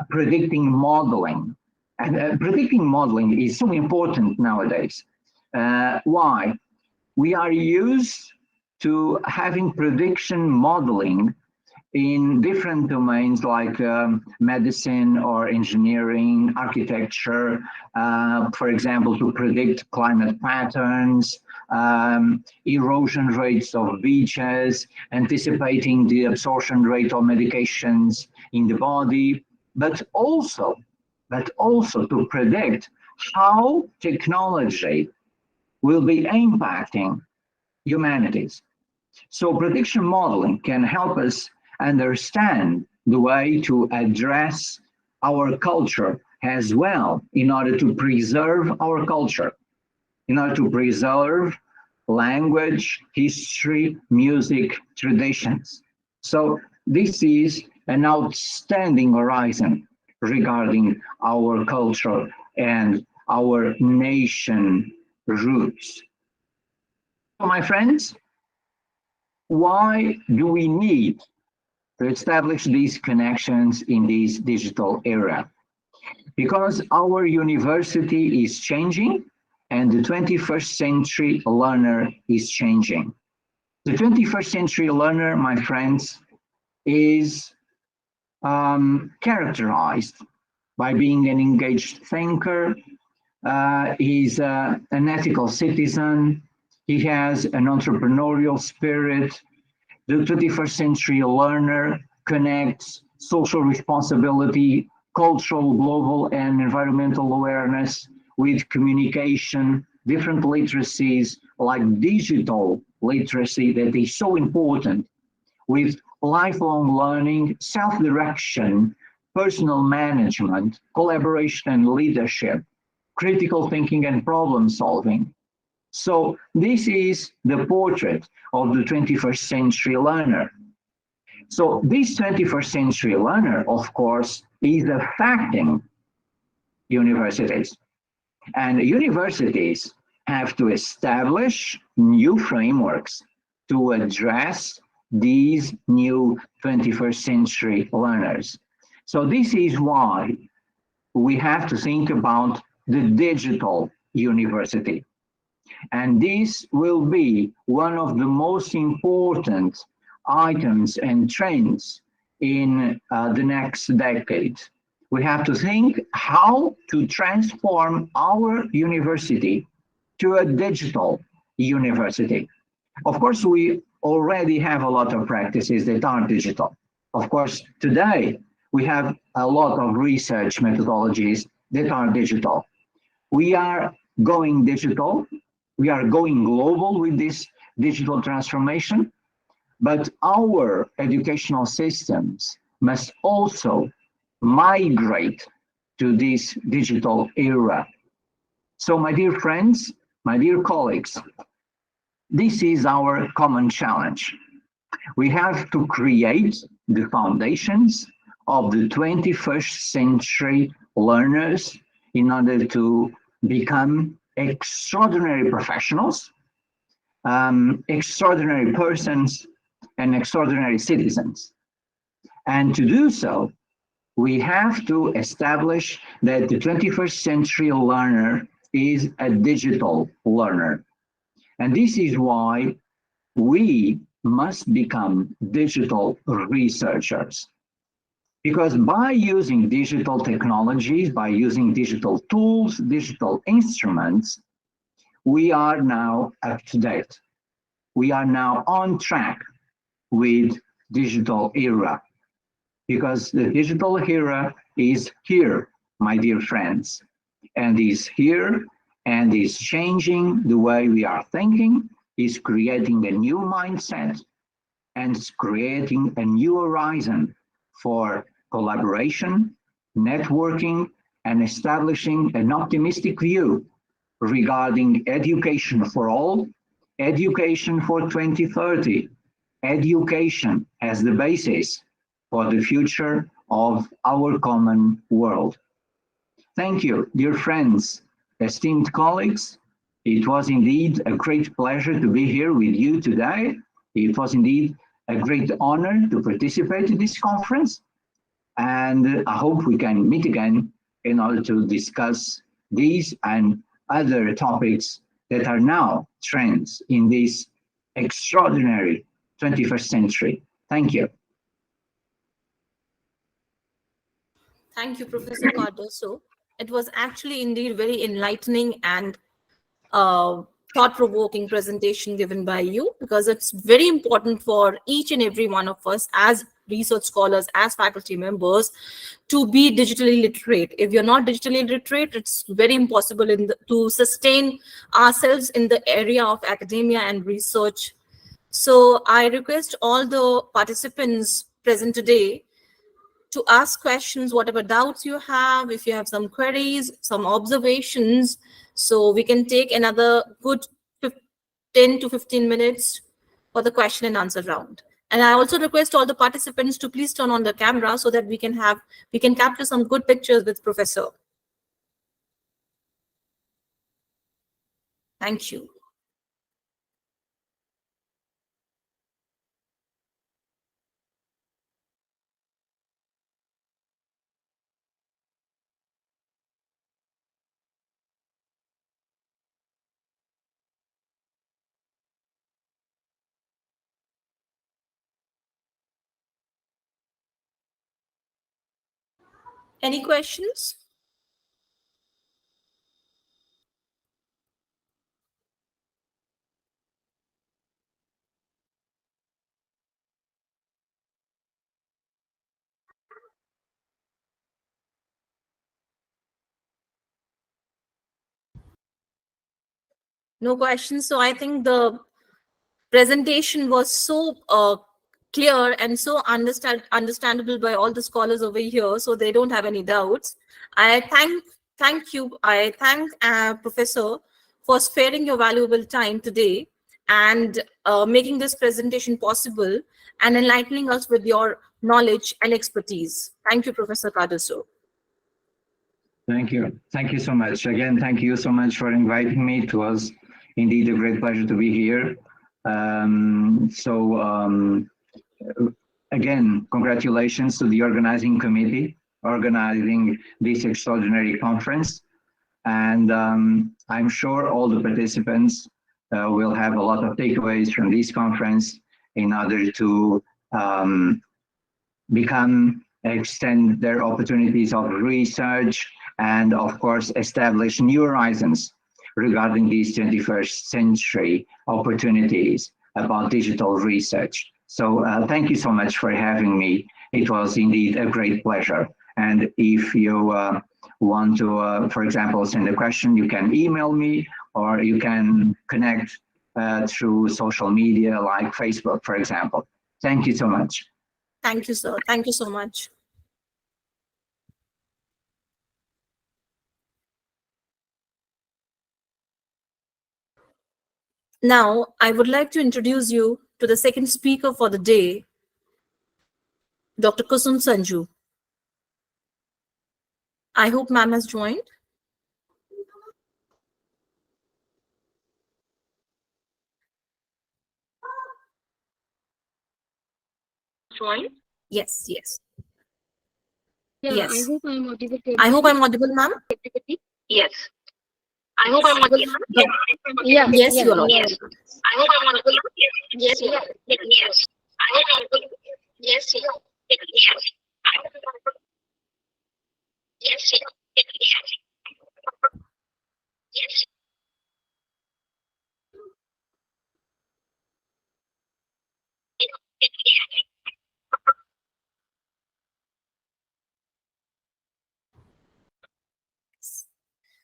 predicting modeling. And predicting modeling is so important nowadays. Why? We are used to having prediction modeling in different domains like medicine or engineering, architecture, for example, to predict climate patterns, erosion rates of beaches, anticipating the absorption rate of medications in the body, but also to predict how technology will be impacting humanities. So prediction modeling can help us understand the way to address our culture as well in order to preserve our culture, in order to preserve language, history, music, traditions. So this is an outstanding horizon regarding our culture and our nation roots. So my friends, why do we need to establish these connections in this digital era? Because our university is changing and the 21st century learner is changing. The 21st century learner, my friends, is characterized by being an engaged thinker. He's an ethical citizen. He has an entrepreneurial spirit. The 21st century learner connects social responsibility, cultural, global, and environmental awareness with communication, different literacies like digital literacy that is so important, with lifelong learning, self-direction, personal management, collaboration and leadership, critical thinking and problem solving. So this is the portrait of the 21st century learner. So this 21st century learner, of course, is affecting universities. And universities have to establish new frameworks to address these new 21st century learners. So this is why we have to think about the digital university. And this will be one of the most important items and trends in the next decade. We have to think how to transform our university to a digital university. Of course, we already have a lot of practices that are digital. Of course, today we have a lot of research methodologies that are digital. We are going digital. We are going global with this digital transformation, but our educational systems must also migrate to this digital era. So my dear friends, my dear colleagues, this is our common challenge. We have to create the foundations of the 21st century learners in order to become extraordinary professionals, extraordinary persons, and extraordinary citizens. And to do so, we have to establish that the 21st century learner is a digital learner. And this is why we must become digital researchers. Because by using digital technologies, by using digital tools, digital instruments, we are now up to date. We are now on track with digital era. Because the digital era is here, my dear friends, and is here and is changing the way we are thinking, is creating a new mindset, and is creating a new horizon for collaboration, networking, and establishing an optimistic view regarding education for all, education for 2030, education as the basis for the future of our common world. Thank you, dear friends, esteemed colleagues. It was indeed a great pleasure to be here with you today. It was indeed a great honor to participate in this conference. And I hope we can meet again in order to discuss these and other topics that are now trends in this extraordinary 21st century. Thank you. Thank you, Professor Cardoso. It was actually indeed very enlightening and thought-provoking presentation given by you, because it's very important for each and every one of us as research scholars, as faculty members, to be digitally literate. If you're not digitally literate, it's very impossible to sustain ourselves in the area of academia and research. So I request all the participants present today to ask questions, whatever doubts you have, if you have some queries, some observations, so we can take another good 10 to 15 minutes for the question and answer round. And I also request all the participants to please turn on the camera so that we can capture some good pictures with Professor. Thank you. Any questions? No questions. So I think the presentation was so clear and so understandable by all the scholars over here, so they don't have any doubts. I thank you. I thank Professor for sparing your valuable time today and making this presentation possible and enlightening us with your knowledge and expertise. Thank you, Professor Cardoso. Thank you. Thank you so much. Again, thank you so much for inviting me. It was indeed a great pleasure to be here. Again, congratulations to the organizing committee organizing this extraordinary conference. And I'm sure all the participants will have a lot of takeaways from this conference in order to extend their opportunities of research and, of course, establish new horizons regarding these 21st century opportunities about digital research. So thank you so much for having me. It was indeed a great pleasure. And if you want to, for example, send a question, you can email me or you can connect through social media like Facebook, for example. Thank you so much. Thank you, sir. Thank you so much. Now, I would like to introduce you to the second speaker for the day, Dr. Kusum Sanju. I hope ma'am has joined. Joined? Yes, yes. Yeah, Yes. I hope I'm audible. I hope I'm audible, ma'am. Yes. I hope I'm audible. Yeah. Yeah. Yes, yeah, you are audible. yes. I hope I'm audible. Yes. Yeah. Yes. I hope I'm audible. Yes. Yeah. Yes. I hope I'm audible. Yes. Yeah. Yes.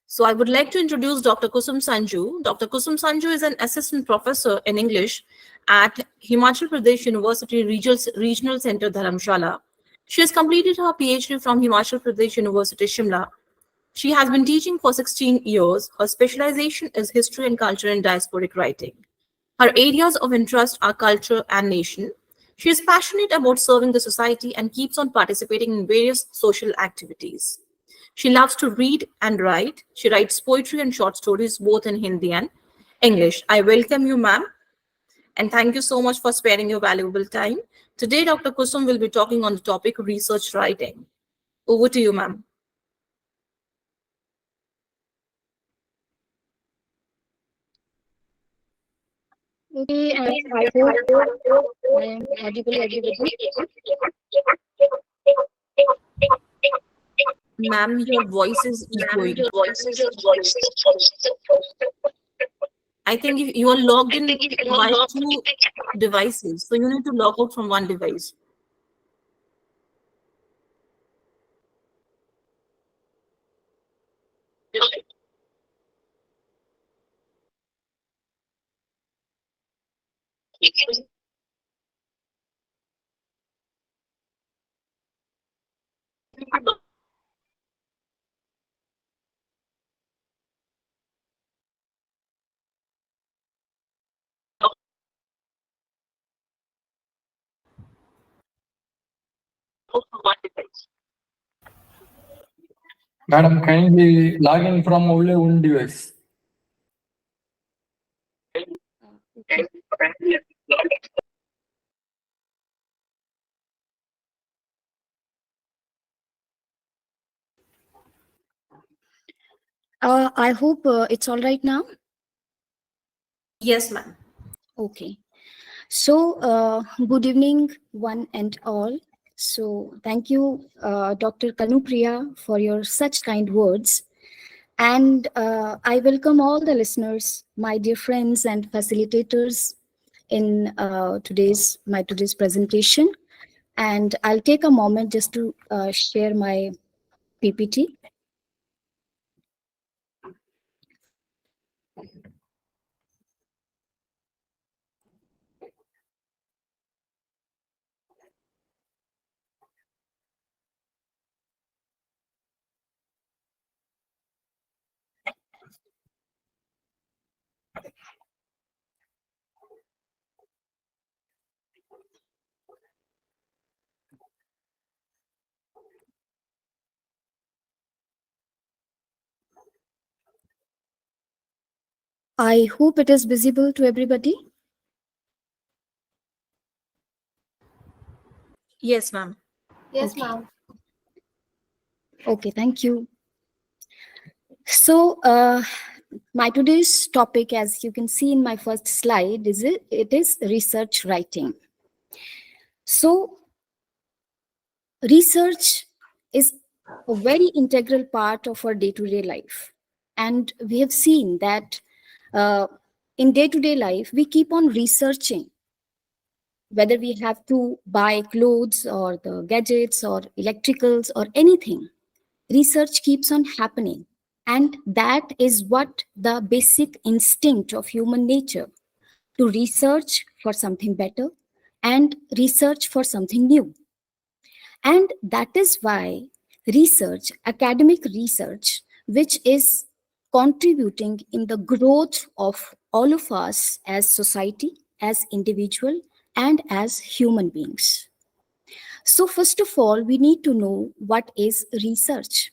So I would like to introduce Dr. Kusum Sanju. Dr. Kusum Sanju is an assistant professor in English at Himachal Pradesh University Regional Center, Dharamshala. She has completed her PhD from Himachal Pradesh University, Shimla. She has been teaching for 16 years. Her specialization is history and culture and diasporic writing. Her areas of interest are culture and nation. She is passionate about serving the society and keeps on participating in various social activities. She loves to read and write. She writes poetry and short stories both in Hindi and English. I welcome you, ma'am, and thank you so much for sparing your valuable time. Today, Dr. Kusum will be talking on the topic research writing. Over to you, ma'am. Okay, and I hope I am audible, everybody. Ma'am, your voice is Ma'am, echoing. your voice is. I think if you are logged I in think if you are by not. two devices, so you need to log out from one device. Madam, kindly log in from only one device. I hope it's all right now. Yes, ma'am. Okay. So, good evening, one and all. So, thank you, Dr. Kanupriya, for your such kind words. And I welcome all the listeners, my dear friends and facilitators in today's presentation. And I'll take a moment just to share my PPT. I hope it is visible to everybody. Yes, ma'am. Yes, ma'am. Okay, thank you. So, my today's topic, as you can see in my first slide, it is research writing. So, research is a very integral part of our day-to-day life, and we have seen that in day-to-day life we keep on researching, whether we have to buy clothes or the gadgets or electricals or anything. Research keeps on happening, and that is what the basic instinct of human nature, to research for something better and research for something new. And that is why research, academic research, which is contributing in the growth of all of us as society, as individual, and as human beings. So first of all, we need to know what is research.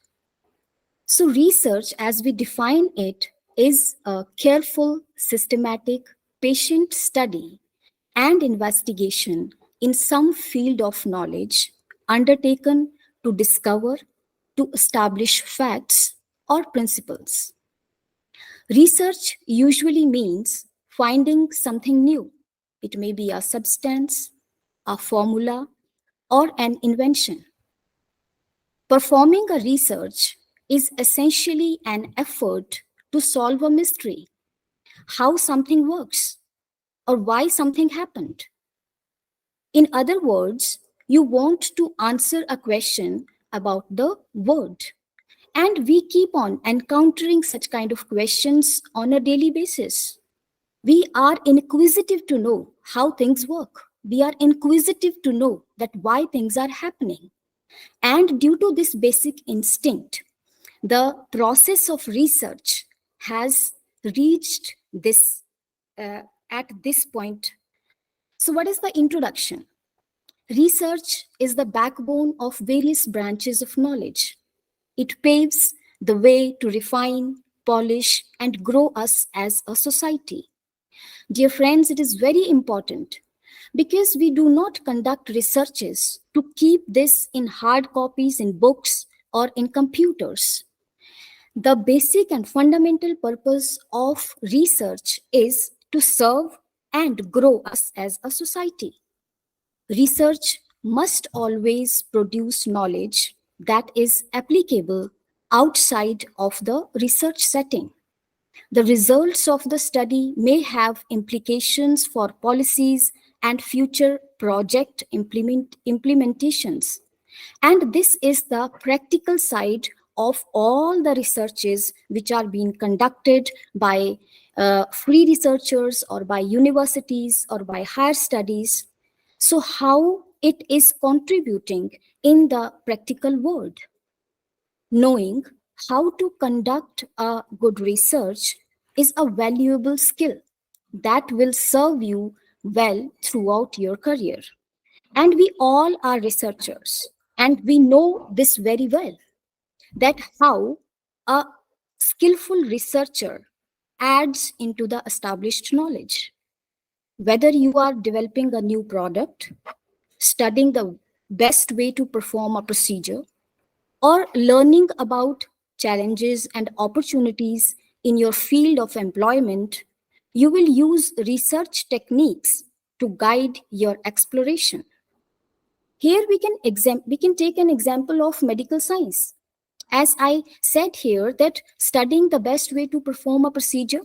So research, as we define it, is a careful, systematic, patient study and investigation in some field of knowledge undertaken to discover, to establish facts or principles. Research usually means finding something new. It may be a substance, a formula, or an invention. Performing a research is essentially an effort to solve a mystery, how something works, or why something happened. In other words, you want to answer a question about the world. And we keep on encountering such kind of questions on a daily basis. We are inquisitive to know how things work. We are inquisitive to know that why things are happening. And due to this basic instinct, the process of research has reached this at this point. So what is the introduction? Research is the backbone of various branches of knowledge. It paves the way to refine, polish, and grow us as a society. Dear friends, it is very important because we do not conduct researches to keep this in hard copies in books or in computers. The basic and fundamental purpose of research is to serve and grow us as a society. Research must always produce knowledge that is applicable outside of the research setting. The results of the study may have implications for policies and future project implementations. And this is the practical side of all the researches which are being conducted by free researchers or by universities or by higher studies. So how it is contributing in the practical world. Knowing how to conduct a good research is a valuable skill that will serve you well throughout your career. And we all are researchers, and we know this very well, that how a skillful researcher adds into the established knowledge. Whether you are developing a new product, studying the best way to perform a procedure, or learning about challenges and opportunities in your field of employment, you will use research techniques to guide your exploration. Here we can take an example of medical science. As I said here, that studying the best way to perform a procedure,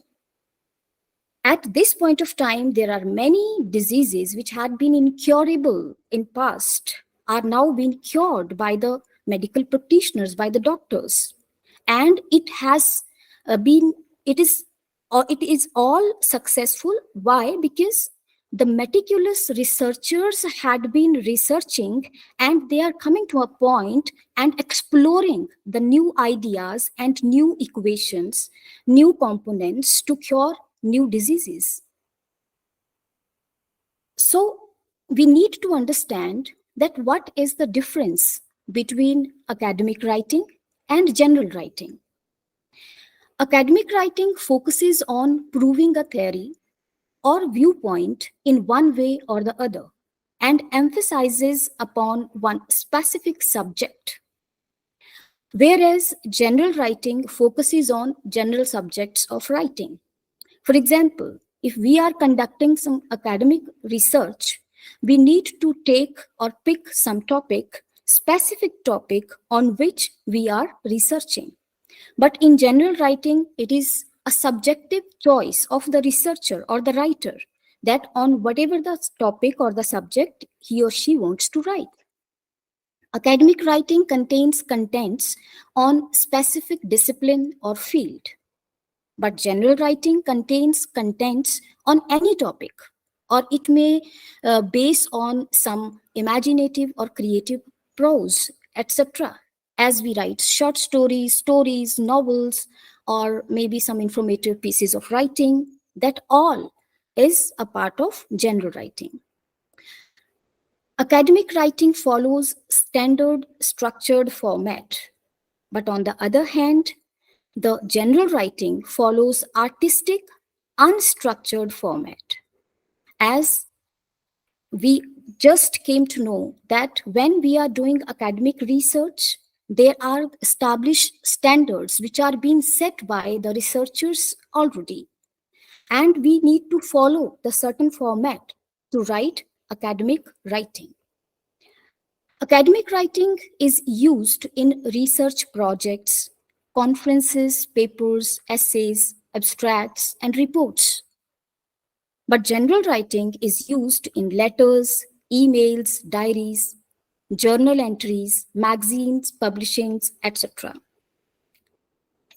at this point of time, there are many diseases which had been incurable in past are now being cured by the medical practitioners, by the doctors. And it has it is all successful. Why? Because the meticulous researchers had been researching, and they are coming to a point and exploring the new ideas and new equations, new components to cure new diseases. So we need to understand that what is the difference between academic writing and general writing. Academic writing focuses on proving a theory or viewpoint in one way or the other and emphasizes upon one specific subject. Whereas general writing focuses on general subjects of writing. For example, if we are conducting some academic research, we need to take or pick some topic, specific topic on which we are researching. But in general writing, it is a subjective choice of the researcher or the writer that on whatever the topic or the subject he or she wants to write. Academic writing contains contents on specific discipline or field. But general writing contains contents on any topic, or it may base on some imaginative or creative prose, etc. As we write short stories, novels, or maybe some informative pieces of writing, that all is a part of general writing. Academic writing follows standard structured format, but on the other hand, the general writing follows artistic, unstructured format. As we just came to know that when we are doing academic research, there are established standards which are being set by the researchers already. And we need to follow the certain format to write academic writing. Academic writing is used in research projects, conferences, papers, essays, abstracts, and reports. But general writing is used in letters, emails, diaries, journal entries, magazines, publishings, etc.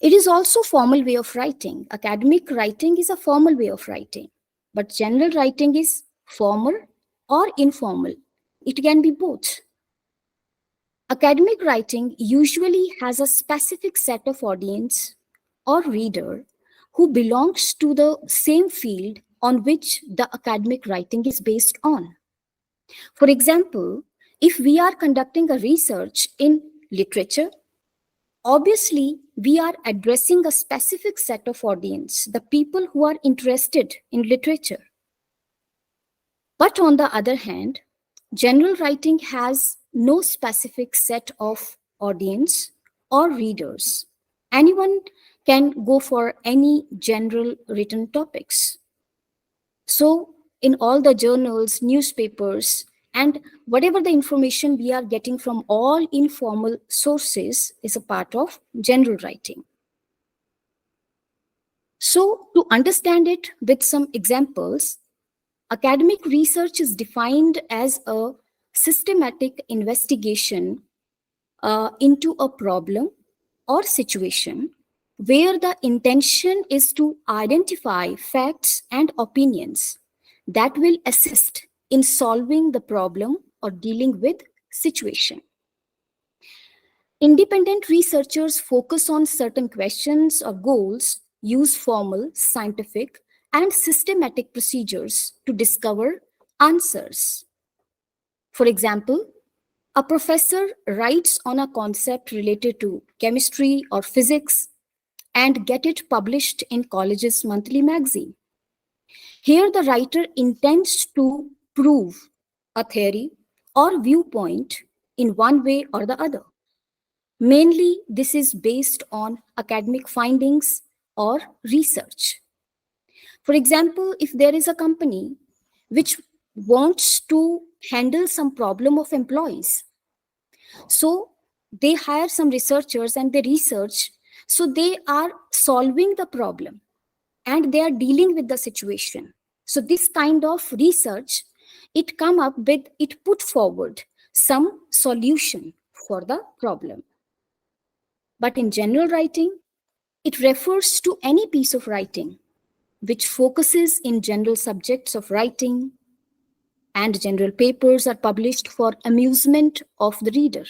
It is also a formal way of writing. Academic writing is a formal way of writing, but general writing is formal or informal. It can be both. Academic writing usually has a specific set of audience or reader who belongs to the same field on which the academic writing is based on. For example, if we are conducting a research in literature, obviously we are addressing a specific set of audience, the people who are interested in literature. But on the other hand, general writing has no specific set of audience or readers. Anyone can go for any general written topics. So in all the journals, newspapers, and whatever the information we are getting from all informal sources is a part of general writing. So to understand it with some examples, academic research is defined as a systematic investigation into a problem or situation where the intention is to identify facts and opinions that will assist in solving the problem or dealing with situation. Independent researchers focus on certain questions or goals, use formal, scientific, and systematic procedures to discover answers. For example, a professor writes on a concept related to chemistry or physics and get it published in college's monthly magazine. Here, the writer intends to prove a theory or viewpoint in one way or the other. Mainly, this is based on academic findings or research. For example, if there is a company which wants to handle some problem of employees, so they hire some researchers and they research, so they are solving the problem and they are dealing with the situation. So this kind of research, it put forward some solution for the problem. But in general writing, it refers to any piece of writing which focuses in general subjects of writing, and general papers are published for amusement of the reader.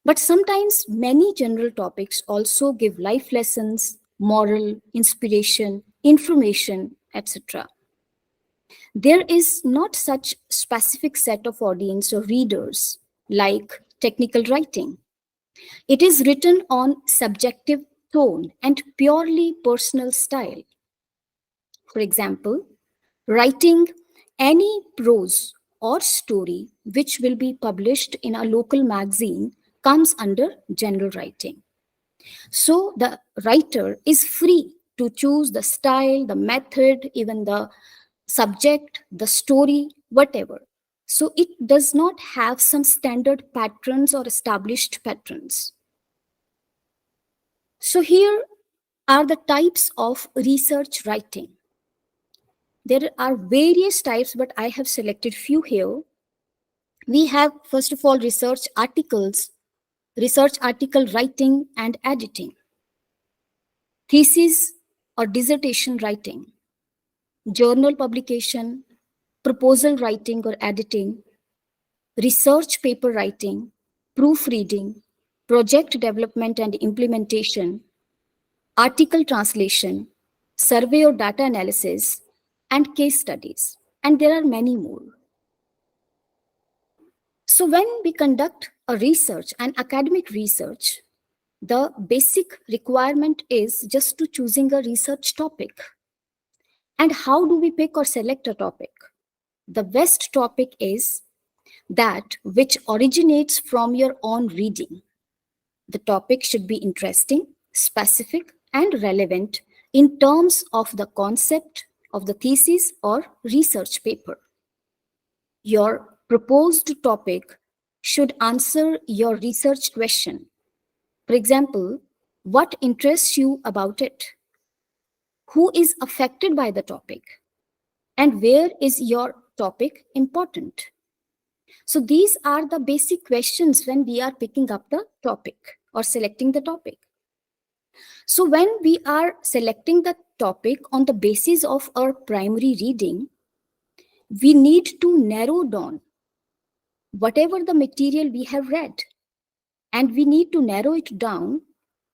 But sometimes many general topics also give life lessons, moral, inspiration, information, etc. There is not such specific set of audience or readers like technical writing. It is written on subjective tone and purely personal style. For example, writing any prose or story which will be published in a local magazine comes under general writing. So the writer is free to choose the style, the method, even the subject, the story, whatever. So it does not have some standard patterns or established patterns. So here are the types of research writing. There are various types, but I have selected few here. We have, first of all, research articles, research article writing and editing, thesis or dissertation writing, journal publication, proposal writing or editing, research paper writing, proofreading, project development and implementation, article translation, survey or data analysis, and case studies. And there are many more. So when we conduct a research, an academic research, the basic requirement is just to choosing a research topic. And how do we pick or select a topic? The best topic is that which originates from your own reading. The topic should be interesting, specific, and relevant in terms of the concept of the thesis or research paper. Your proposed topic should answer your research question. For example, what interests you about it? Who is affected by the topic? And where is your topic important? So these are the basic questions when we are picking up the topic or selecting the topic. So when we are selecting the topic on the basis of our primary reading, we need to narrow down whatever the material we have read and we need to narrow it down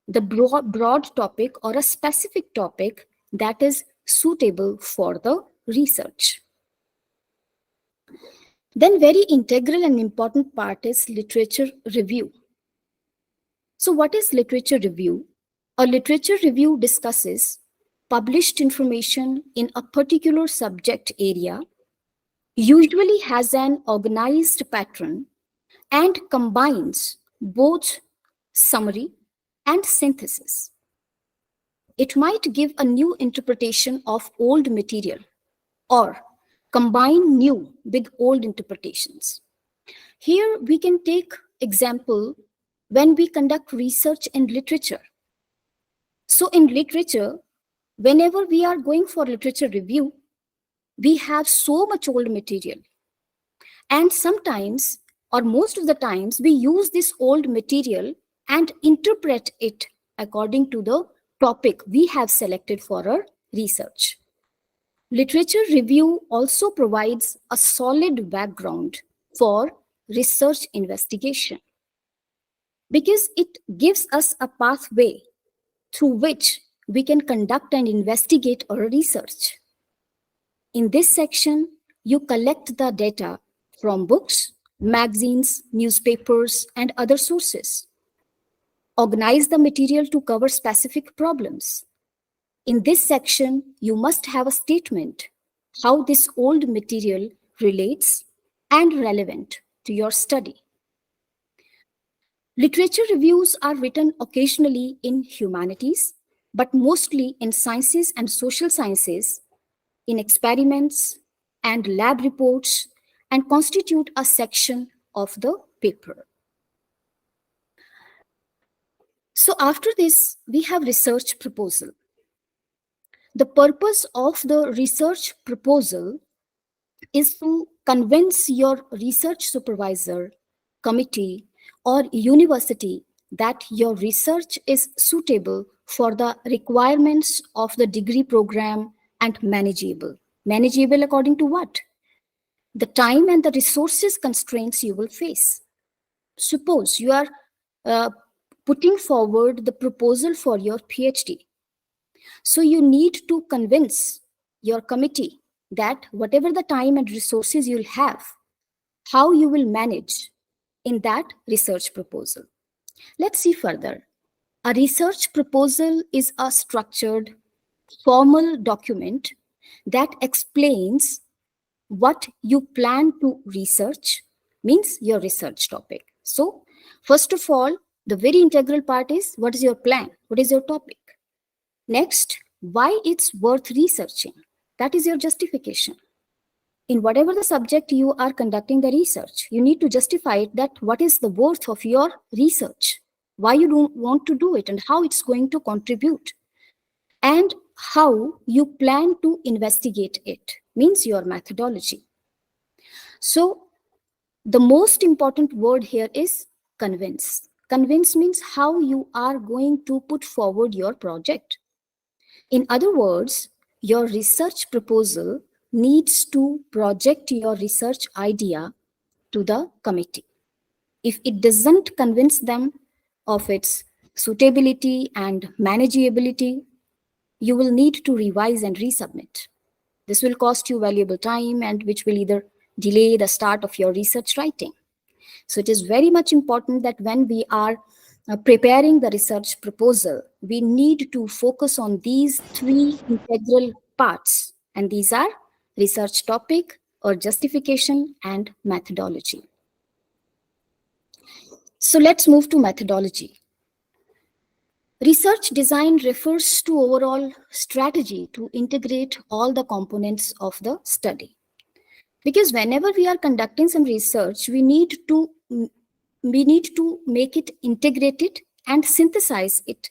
the broad topic or a specific topic that is suitable for the research. Then very integral and important part is literature review. So what is literature review? A literature review discusses published information in a particular subject area, usually has an organized pattern, and combines both summary and synthesis. It might give a new interpretation of old material or combine new with old interpretations. Here we can take example when we conduct research in literature. So in literature, whenever we are going for literature review, we have so much old material. And sometimes, or most of the times, we use this old material and interpret it according to the topic we have selected for our research. Literature review also provides a solid background for research investigation because it gives us a pathway through which we can conduct and investigate our research. In this section, you collect the data from books, magazines, newspapers, and other sources. Organize the material to cover specific problems. In this section, you must have a statement how this old material relates and relevant to your study. Literature reviews are written occasionally in humanities, but mostly in sciences and social sciences, in experiments and lab reports, and constitute a section of the paper. So after this, we have research proposal. The purpose of the research proposal is to convince your research supervisor, committee, or university that your research is suitable for the requirements of the degree program and manageable. Manageable according to what? The time and the resources constraints you will face. Suppose you are putting forward the proposal for your PhD. So you need to convince your committee that whatever the time and resources you'll have, how you will manage in that research proposal. Let's see further. A research proposal is a structured, formal document that explains what you plan to research, means your research topic. So, first of all, the very integral part is what is your plan? What is your topic? Next, why it's worth researching. That is your justification. In whatever the subject you are conducting the research, you need to justify it that what is the worth of your research, why you don't want to do it, and how it's going to contribute, and how you plan to investigate it, means your methodology. So the most important word here is convince. Convince means how you are going to put forward your project. In other words, your research proposal needs to project your research idea to the committee. If it doesn't convince them of its suitability and manageability, you will need to revise and resubmit. This will cost you valuable time and which will either delay the start of your research writing. So it is very much important that when we are preparing the research proposal, we need to focus on these three integral parts, and these are research topic or justification and methodology. So let's move to methodology. Research design refers to overall strategy to integrate all the components of the study. Because whenever we are conducting some research, we need to make it integrated and synthesize it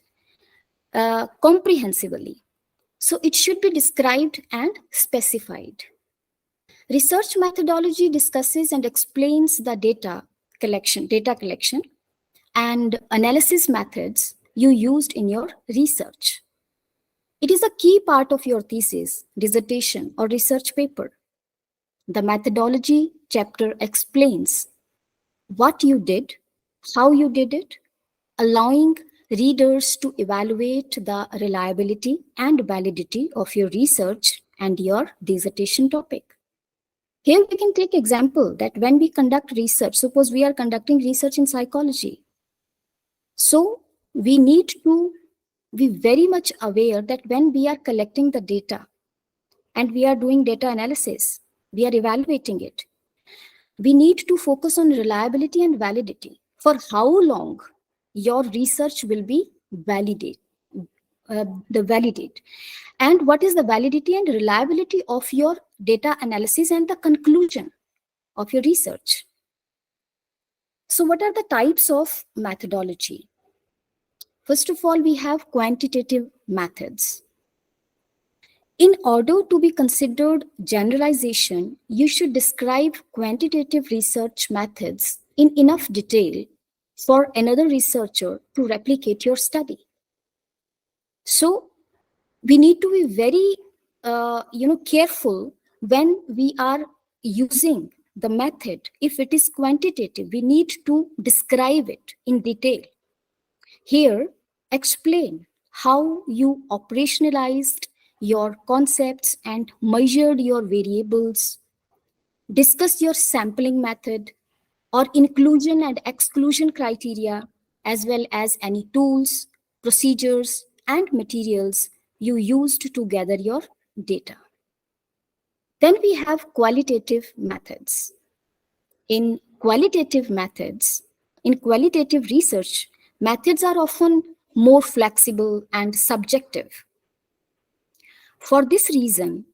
comprehensively. So it should be described and specified. Research methodology discusses and explains the data collection and analysis methods you used in your research. It is a key part of your thesis, dissertation, or research paper. The methodology chapter explains what you did how you did it, allowing readers to evaluate the reliability and validity of your research and your dissertation topic. Here we can take example that when we conduct research, suppose we are conducting research in psychology. So we need to be very much aware that when we are collecting the data and we are doing data analysis, we are evaluating it, we need to focus on reliability and validity. For how long your research will be validate, and what is the validity and reliability of your data analysis and the conclusion of your research. So what are the types of methodology? First of all, we have quantitative methods. In order to be considered generalization, you should describe quantitative research methods in enough detail for another researcher to replicate your study. So we need to be very careful when we are using the method. If it is quantitative, we need to describe it in detail. Here, explain how you operationalized your concepts and measured your variables. Discuss your sampling method or inclusion and exclusion criteria, as well as any tools, procedures, and materials you used to gather your data. Then we have qualitative methods. In qualitative research, methods are often more flexible and subjective. For this reason,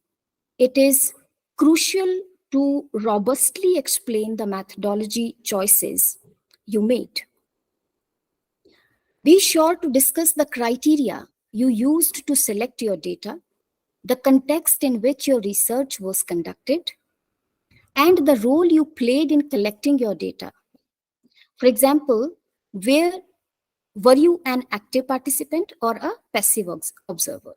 it is crucial to robustly explain the methodology choices you made. Be sure to discuss the criteria you used to select your data, the context in which your research was conducted, and the role you played in collecting your data. For example, were you an active participant or a passive observer?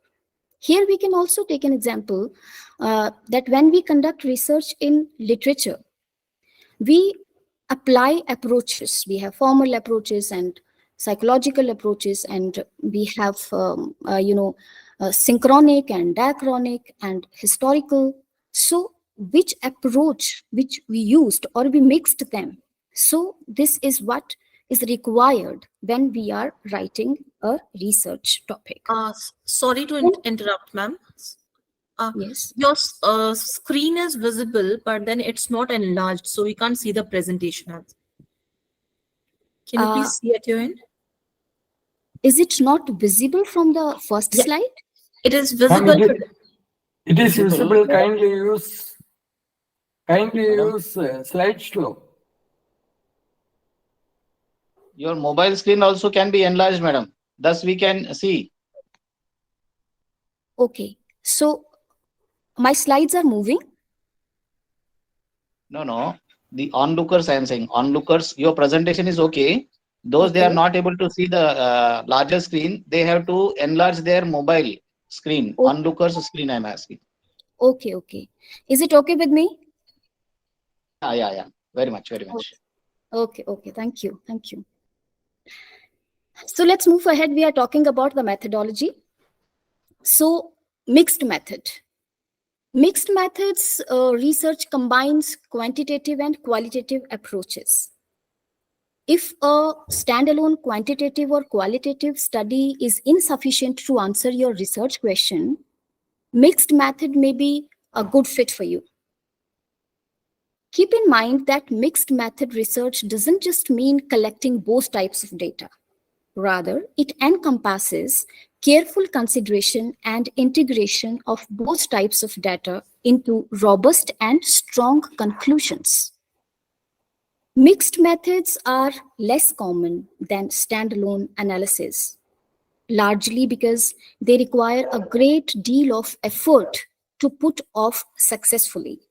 Here we can also take an example that when we conduct research in literature, we apply approaches. We have formal approaches and psychological approaches, and we have synchronic and diachronic and historical. So which approach which we used or we mixed them. So this is what is required when we are writing a research topic. Sorry to interrupt, ma'am. Yes. Your screen is visible, but then it's not enlarged, so we can't see the presentation. Can you please see at your end? Is it not visible from the first slide? It is visible. It is visible. Kindly use slideshow. Your mobile screen also can be enlarged, madam. Thus we can see. Okay. So my slides are moving? No. The onlookers, I am saying. Onlookers, your presentation is okay. Those they are not able to see the larger screen, they have to enlarge their mobile screen. Okay. Onlookers screen, I am asking. Okay. Is it okay with me? Yeah. Very much. Okay. Thank you. So let's move ahead. We are talking about the methodology. So mixed method. Mixed methods research combines quantitative and qualitative approaches. If a standalone quantitative or qualitative study is insufficient to answer your research question, mixed method may be a good fit for you. Keep in mind that mixed method research doesn't just mean collecting both types of data. Rather, it encompasses careful consideration and integration of both types of data into robust and strong conclusions. Mixed methods are less common than standalone analysis, largely because they require a great deal of effort to put off successfully.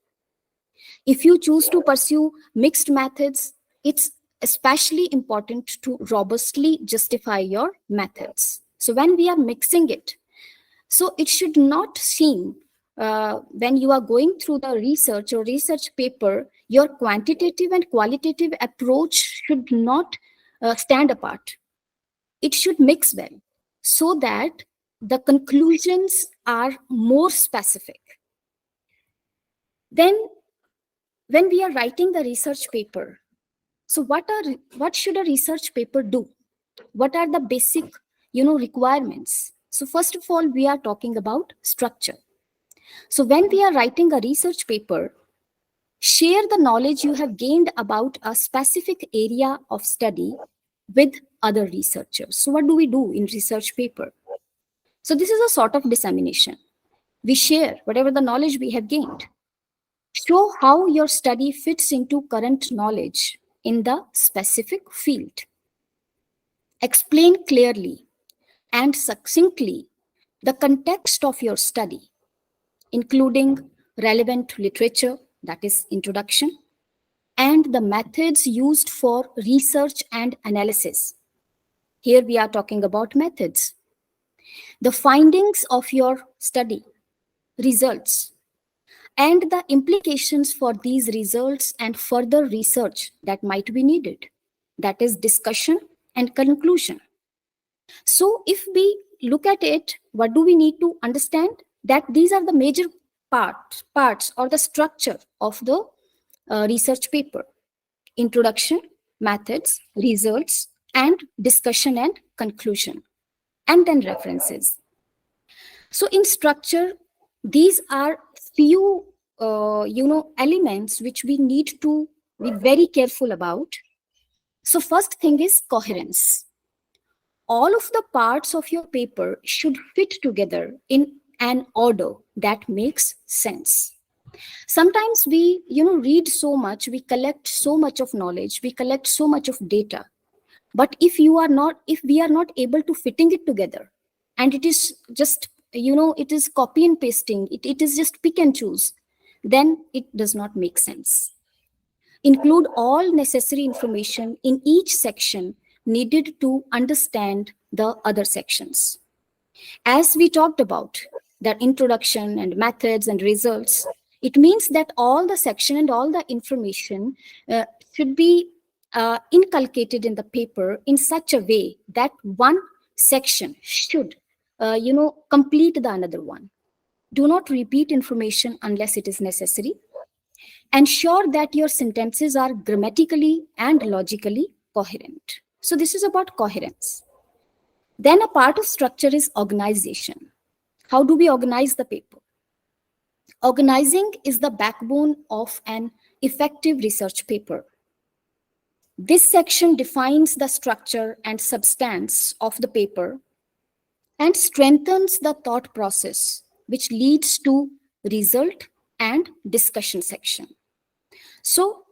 If you choose to pursue mixed methods, it's especially important to robustly justify your methods. So when we are mixing it, so it should not seem when you are going through the research or research paper, your quantitative and qualitative approach should not stand apart. It should mix well so that the conclusions are more specific. Then when we are writing the research paper, so what should a research paper do? What are the basic, requirements? So first of all, we are talking about structure. So when we are writing a research paper, share the knowledge you have gained about a specific area of study with other researchers. So what do we do in research paper? So this is a sort of dissemination. We share whatever the knowledge we have gained. Show how your study fits into current knowledge in the specific field. Explain clearly and succinctly the context of your study, including relevant literature, that is introduction, and the methods used for research and analysis. Here we are talking about methods. The findings of your study, results, and the implications for these results and further research that might be needed. That is discussion and conclusion. So if we look at it, what do we need to understand? That these are the major parts or the structure of the research paper: introduction, methods, results, and discussion and conclusion, and then references. So in structure, these are few elements which we need to be very careful about. So first thing is coherence. All of the parts of your paper should fit together in an order that makes sense. Sometimes we read so much, we collect so much of knowledge, we collect so much of data, but if we are not able to fitting it together, and it is just it is copy and pasting, it is just pick and choose, then it does not make sense. Include all necessary information in each section needed to understand the other sections. As we talked about the introduction and methods and results, it means that all the section and all the information should be inculcated in the paper in such a way that one section should complete the another one. Do not repeat information unless it is necessary. Ensure that your sentences are grammatically and logically coherent. So this is about coherence. Then a part of structure is organization. How do we organize the paper? Organizing is the backbone of an effective research paper. This section defines the structure and substance of the paper and strengthens the thought process, which leads to result and discussion section. So,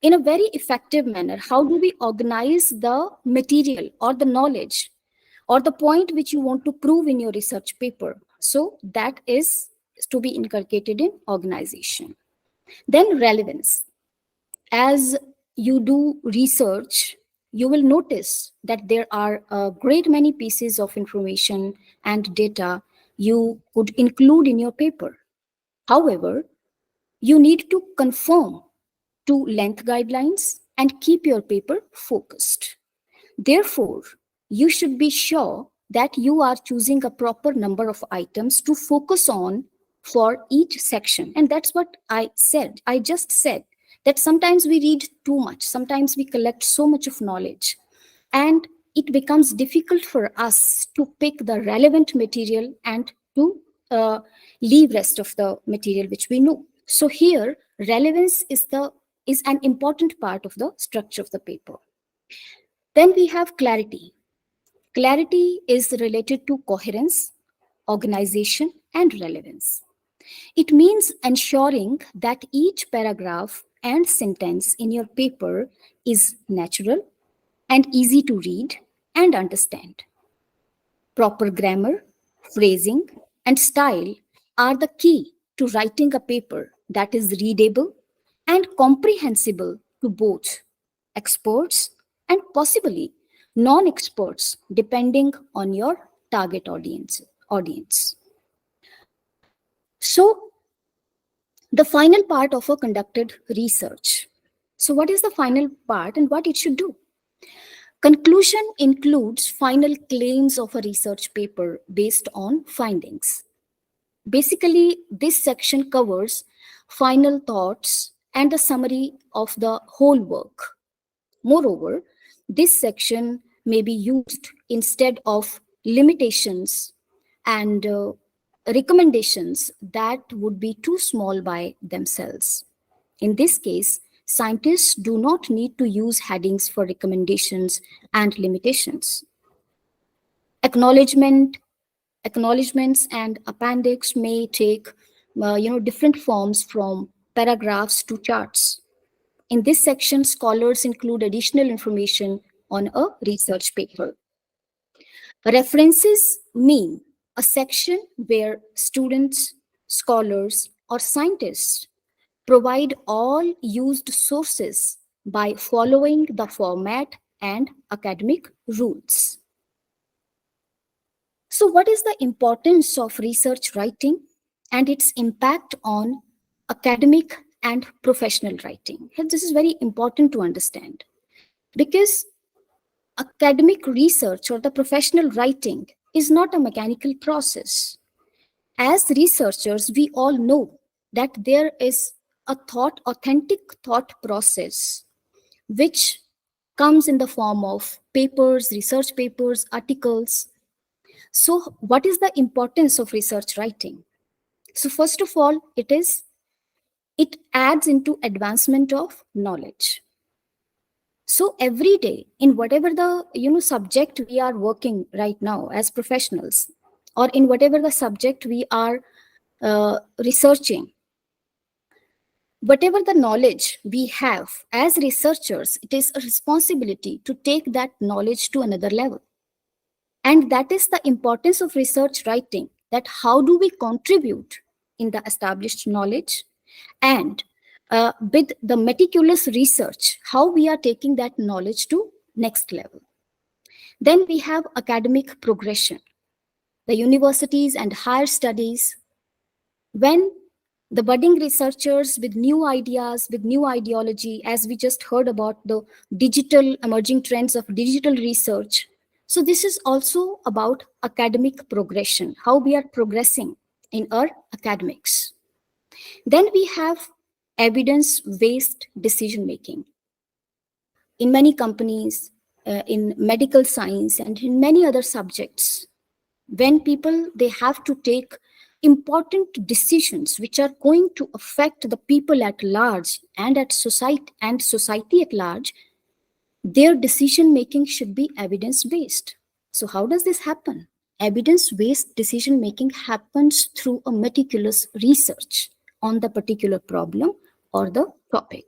in a very effective manner, how do we organize the material or the knowledge or the point which you want to prove in your research paper? So that is to be inculcated in organization. Then relevance. As you do research, you will notice that there are a great many pieces of information and data you could include in your paper. However, you need to conform to length guidelines and keep your paper focused. Therefore, you should be sure that you are choosing a proper number of items to focus on for each section. And that's what I said. I just said that sometimes we read too much, sometimes we collect so much of knowledge, and it becomes difficult for us to pick the relevant material and to leave rest of the material which we know. So here, relevance is an important part of the structure of the paper. Then we have clarity. Clarity is related to coherence, organization, and relevance. It means ensuring that each paragraph and sentence in your paper is natural and easy to read and understand. Proper grammar, phrasing, and style are the key to writing a paper that is readable and comprehensible to both experts and possibly non-experts, depending on your target audience. So, the final part of a conducted research. So what is the final part and what it should do? Conclusion includes final claims of a research paper based on findings. Basically, this section covers final thoughts and a summary of the whole work. Moreover, this section may be used instead of limitations and recommendations that would be too small by themselves. In this case, scientists do not need to use headings for recommendations and limitations. Acknowledgements and appendix may take different forms from paragraphs to charts. In this section, scholars include additional information on a research paper. References mean a section where students, scholars, or scientists provide all used sources by following the format and academic rules. So, what is the importance of research writing and its impact on academic and professional writing? This is very important to understand, because academic research or the professional writing is not a mechanical process. As researchers, we all know that there is a authentic thought process, which comes in the form of papers, research papers, articles. So, what is the importance of research writing? So, first of all, it adds into advancement of knowledge. So every day, in whatever the subject we are working right now as professionals, or in whatever the subject we are researching, whatever the knowledge we have as researchers, it is a responsibility to take that knowledge to another level. And that is the importance of research writing, that how do we contribute in the established knowledge, and with the meticulous research, how we are taking that knowledge to next level. Then we have academic progression, the universities and higher studies. When the budding researchers with new ideas, with new ideology, as we just heard about the digital emerging trends of digital research. So this is also about academic progression, how we are progressing in our academics. Then we have evidence-based decision-making. In many companies, in medical science, and in many other subjects, when people, they have to take important decisions which are going to affect the people at large and at society at large, their decision-making should be evidence-based. So how does this happen? Evidence-based decision-making happens through a meticulous research on the particular problem or the topic.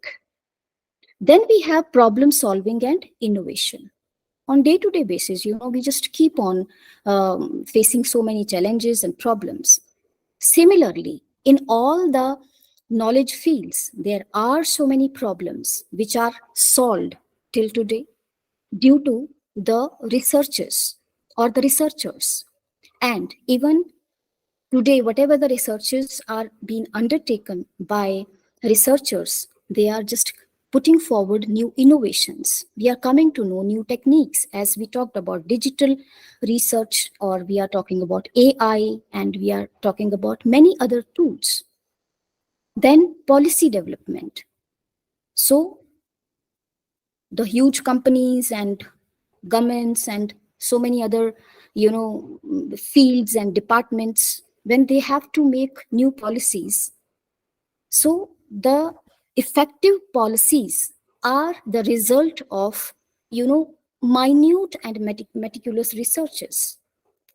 Then we have problem solving and innovation. On day-to-day basis, we just keep on facing so many challenges and problems. Similarly, in all the knowledge fields, there are so many problems which are solved till today due to the researchers or the researchers. And even today, whatever the researches are being undertaken by researchers, they are just putting forward new innovations. We are coming to know new techniques, as we talked about digital research, or we are talking about AI, and we are talking about many other tools. Then policy development. So the huge companies and governments and so many other fields and departments, when they have to make new policies, so the effective policies are the result of minute and meticulous researches.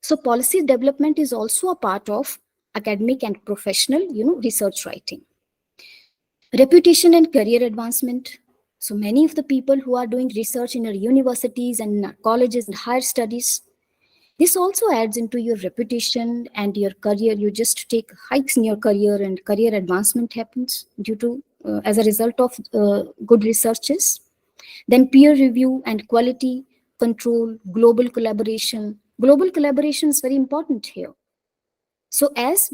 So policy development is also a part of academic and professional research writing. Reputation and career advancement. So many of the people who are doing research in our universities and in our colleges and higher studies, this also adds into your reputation and your career. You just take hikes in your career, and career advancement happens due to as a result of good researches. Then peer review and quality control, global collaboration. Global collaboration is very important here. So as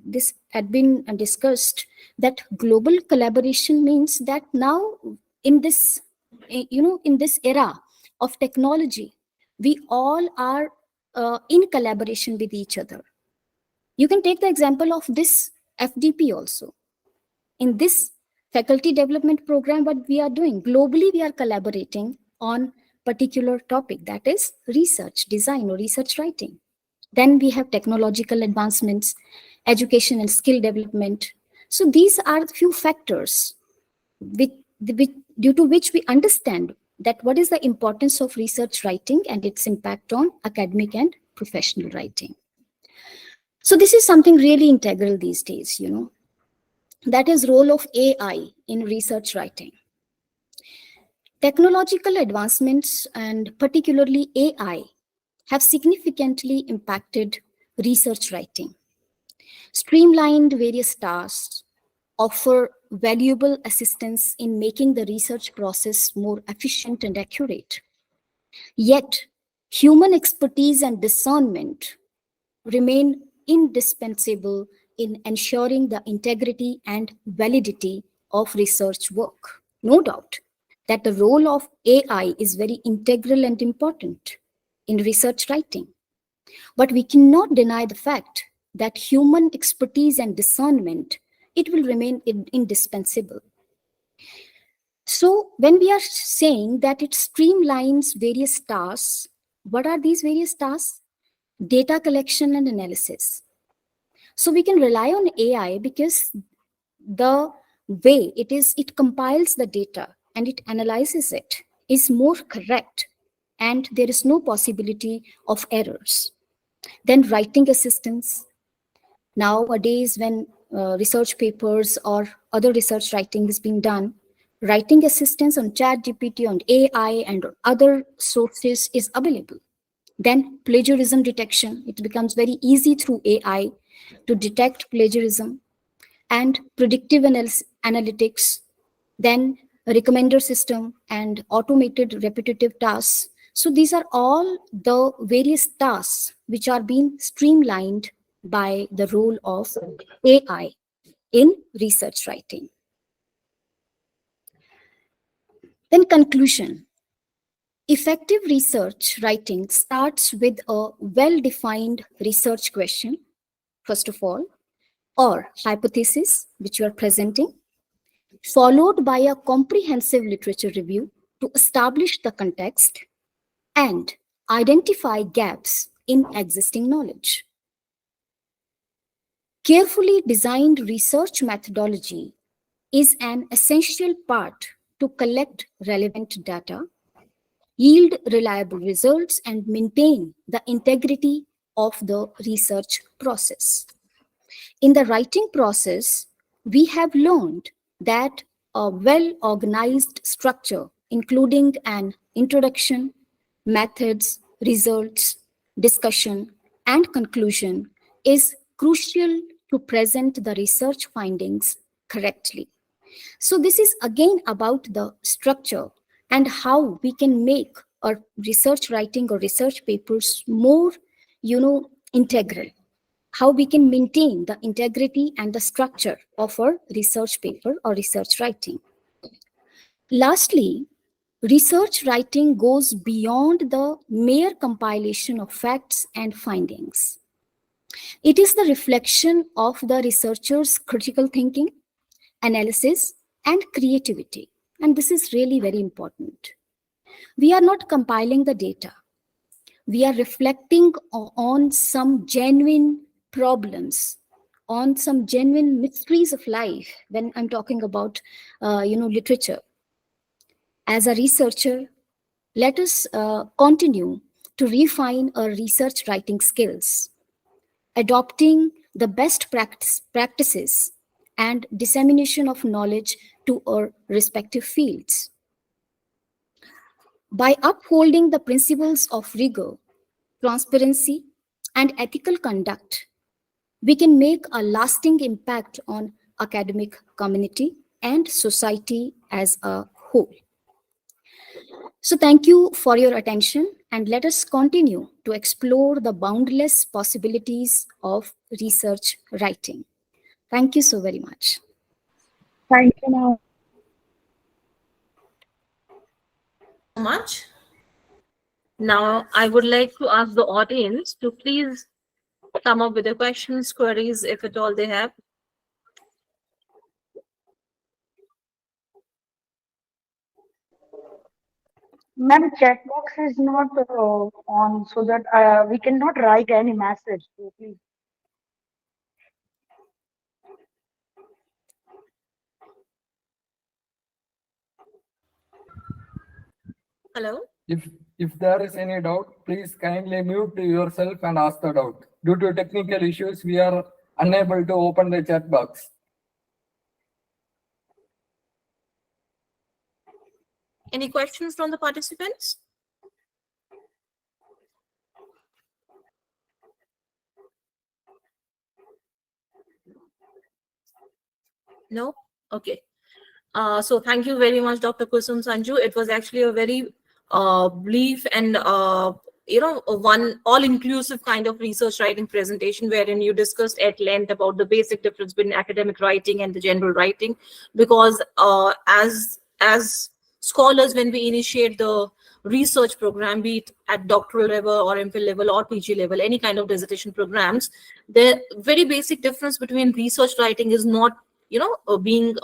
this had been discussed, that global collaboration means that now in this era, of technology, we all are in collaboration with each other. You can take the example of this FDP also. In this faculty development program, what we are doing globally, we are collaborating on particular topic, that is research design or research writing. Then we have technological advancements, education and skill development. So these are the few factors due to which we understand that what is the importance of research writing and its impact on academic and professional writing. So this is something really integral these days, that is role of AI in research writing. Technological advancements and particularly AI have significantly impacted research writing, streamlined various tasks, offer valuable assistance in making the research process more efficient and accurate. Yet, human expertise and discernment remain indispensable in ensuring the integrity and validity of research work. No doubt that the role of AI is very integral and important in research writing. But we cannot deny the fact that human expertise and discernment, it will remain indispensable. So when we are saying that it streamlines various tasks, what are these various tasks? Data collection and analysis. So we can rely on AI because the way it compiles the data and it analyzes it is more correct, and there is no possibility of errors. Then writing assistance. Nowadays, when research papers or other research writing is being done, writing assistance on ChatGPT, on AI, and other sources is available. Then plagiarism detection. It becomes very easy through AI to detect plagiarism, and predictive analytics, then a recommender system and automated repetitive tasks. So these are all the various tasks which are being streamlined by the role of AI in research writing. Then conclusion. Effective research writing starts with a well-defined research question, first of all, or hypothesis which you are presenting, followed by a comprehensive literature review to establish the context and identify gaps in existing knowledge. Carefully designed research methodology is an essential part to collect relevant data, yield reliable results, and maintain the integrity of the research process. In the writing process, we have learned that a well-organized structure, including an introduction, methods, results, discussion, and conclusion, is crucial to present the research findings correctly. So this is again about the structure and how we can make our research writing or research papers more, integral. How we can maintain the integrity and the structure of our research paper or research writing. Lastly, research writing goes beyond the mere compilation of facts and findings. It is the reflection of the researcher's critical thinking, analysis, and creativity. And this is really very important. We are not compiling the data. We are reflecting on some genuine problems, on some genuine mysteries of life when I'm talking about literature. As a researcher, let us continue to refine our research writing skills, adopting the best practices and dissemination of knowledge to our respective fields. By upholding the principles of rigor, transparency, and ethical conduct, we can make a lasting impact on academic community and society as a whole. So thank you for your attention, and let us continue to explore the boundless possibilities of research writing. Thank you so very much. Thank you, ma'am. So much. Now, I would like to ask the audience to please come up with the questions, queries, if at all they have. Ma'am, chat box is not on so that we cannot write any message. So please. Hello? If there is any doubt, please kindly mute yourself and ask the doubt. Due to technical issues, we are unable to open the chat box. Any questions from the participants? No? Okay. So thank you very much, Dr. Kusum Sanju. It was actually a very brief and one all-inclusive kind of research writing presentation wherein you discussed at length about the basic difference between academic writing and the general writing. Because as scholars, when we initiate the research program, be it at doctoral level or MPhil level or PG level, any kind of dissertation programs, the very basic difference between research writing is not being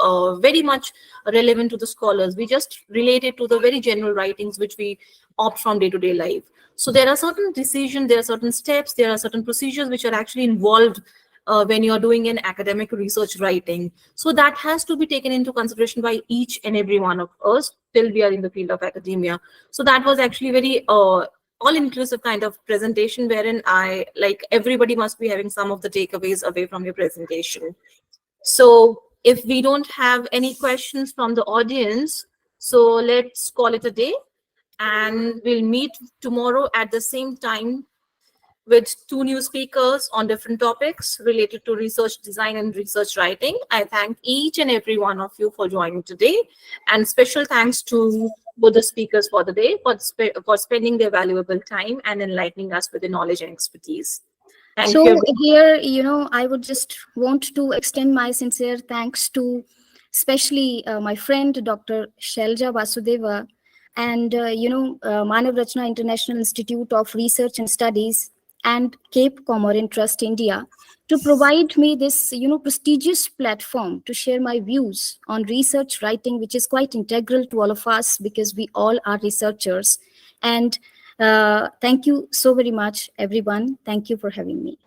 very much relevant to the scholars. We just relate it to the very general writings which we opt from day-to-day life. So there are certain decisions, there are certain steps, there are certain procedures which are actually involved when you are doing an academic research writing. So that has to be taken into consideration by each and every one of us till we are in the field of academia. So that was actually very all-inclusive kind of presentation wherein everybody must be having some of the takeaways away from your presentation. So if we don't have any questions from the audience, so let's call it a day, and we'll meet tomorrow at the same time with 2 new speakers on different topics related to research design and research writing. I thank each and every one of you for joining today, and special thanks to both the speakers for the day for spending their valuable time and enlightening us with the knowledge and expertise. Thank So you. here, I would just want to extend my sincere thanks to especially my friend, Dr. Shelja Vasudeva, and, Manav Rachna International Institute of Research and Studies and Cape Comorin Trust India to provide me this, prestigious platform to share my views on research writing, which is quite integral to all of us because we all are researchers. And thank you so very much, everyone. Thank you for having me.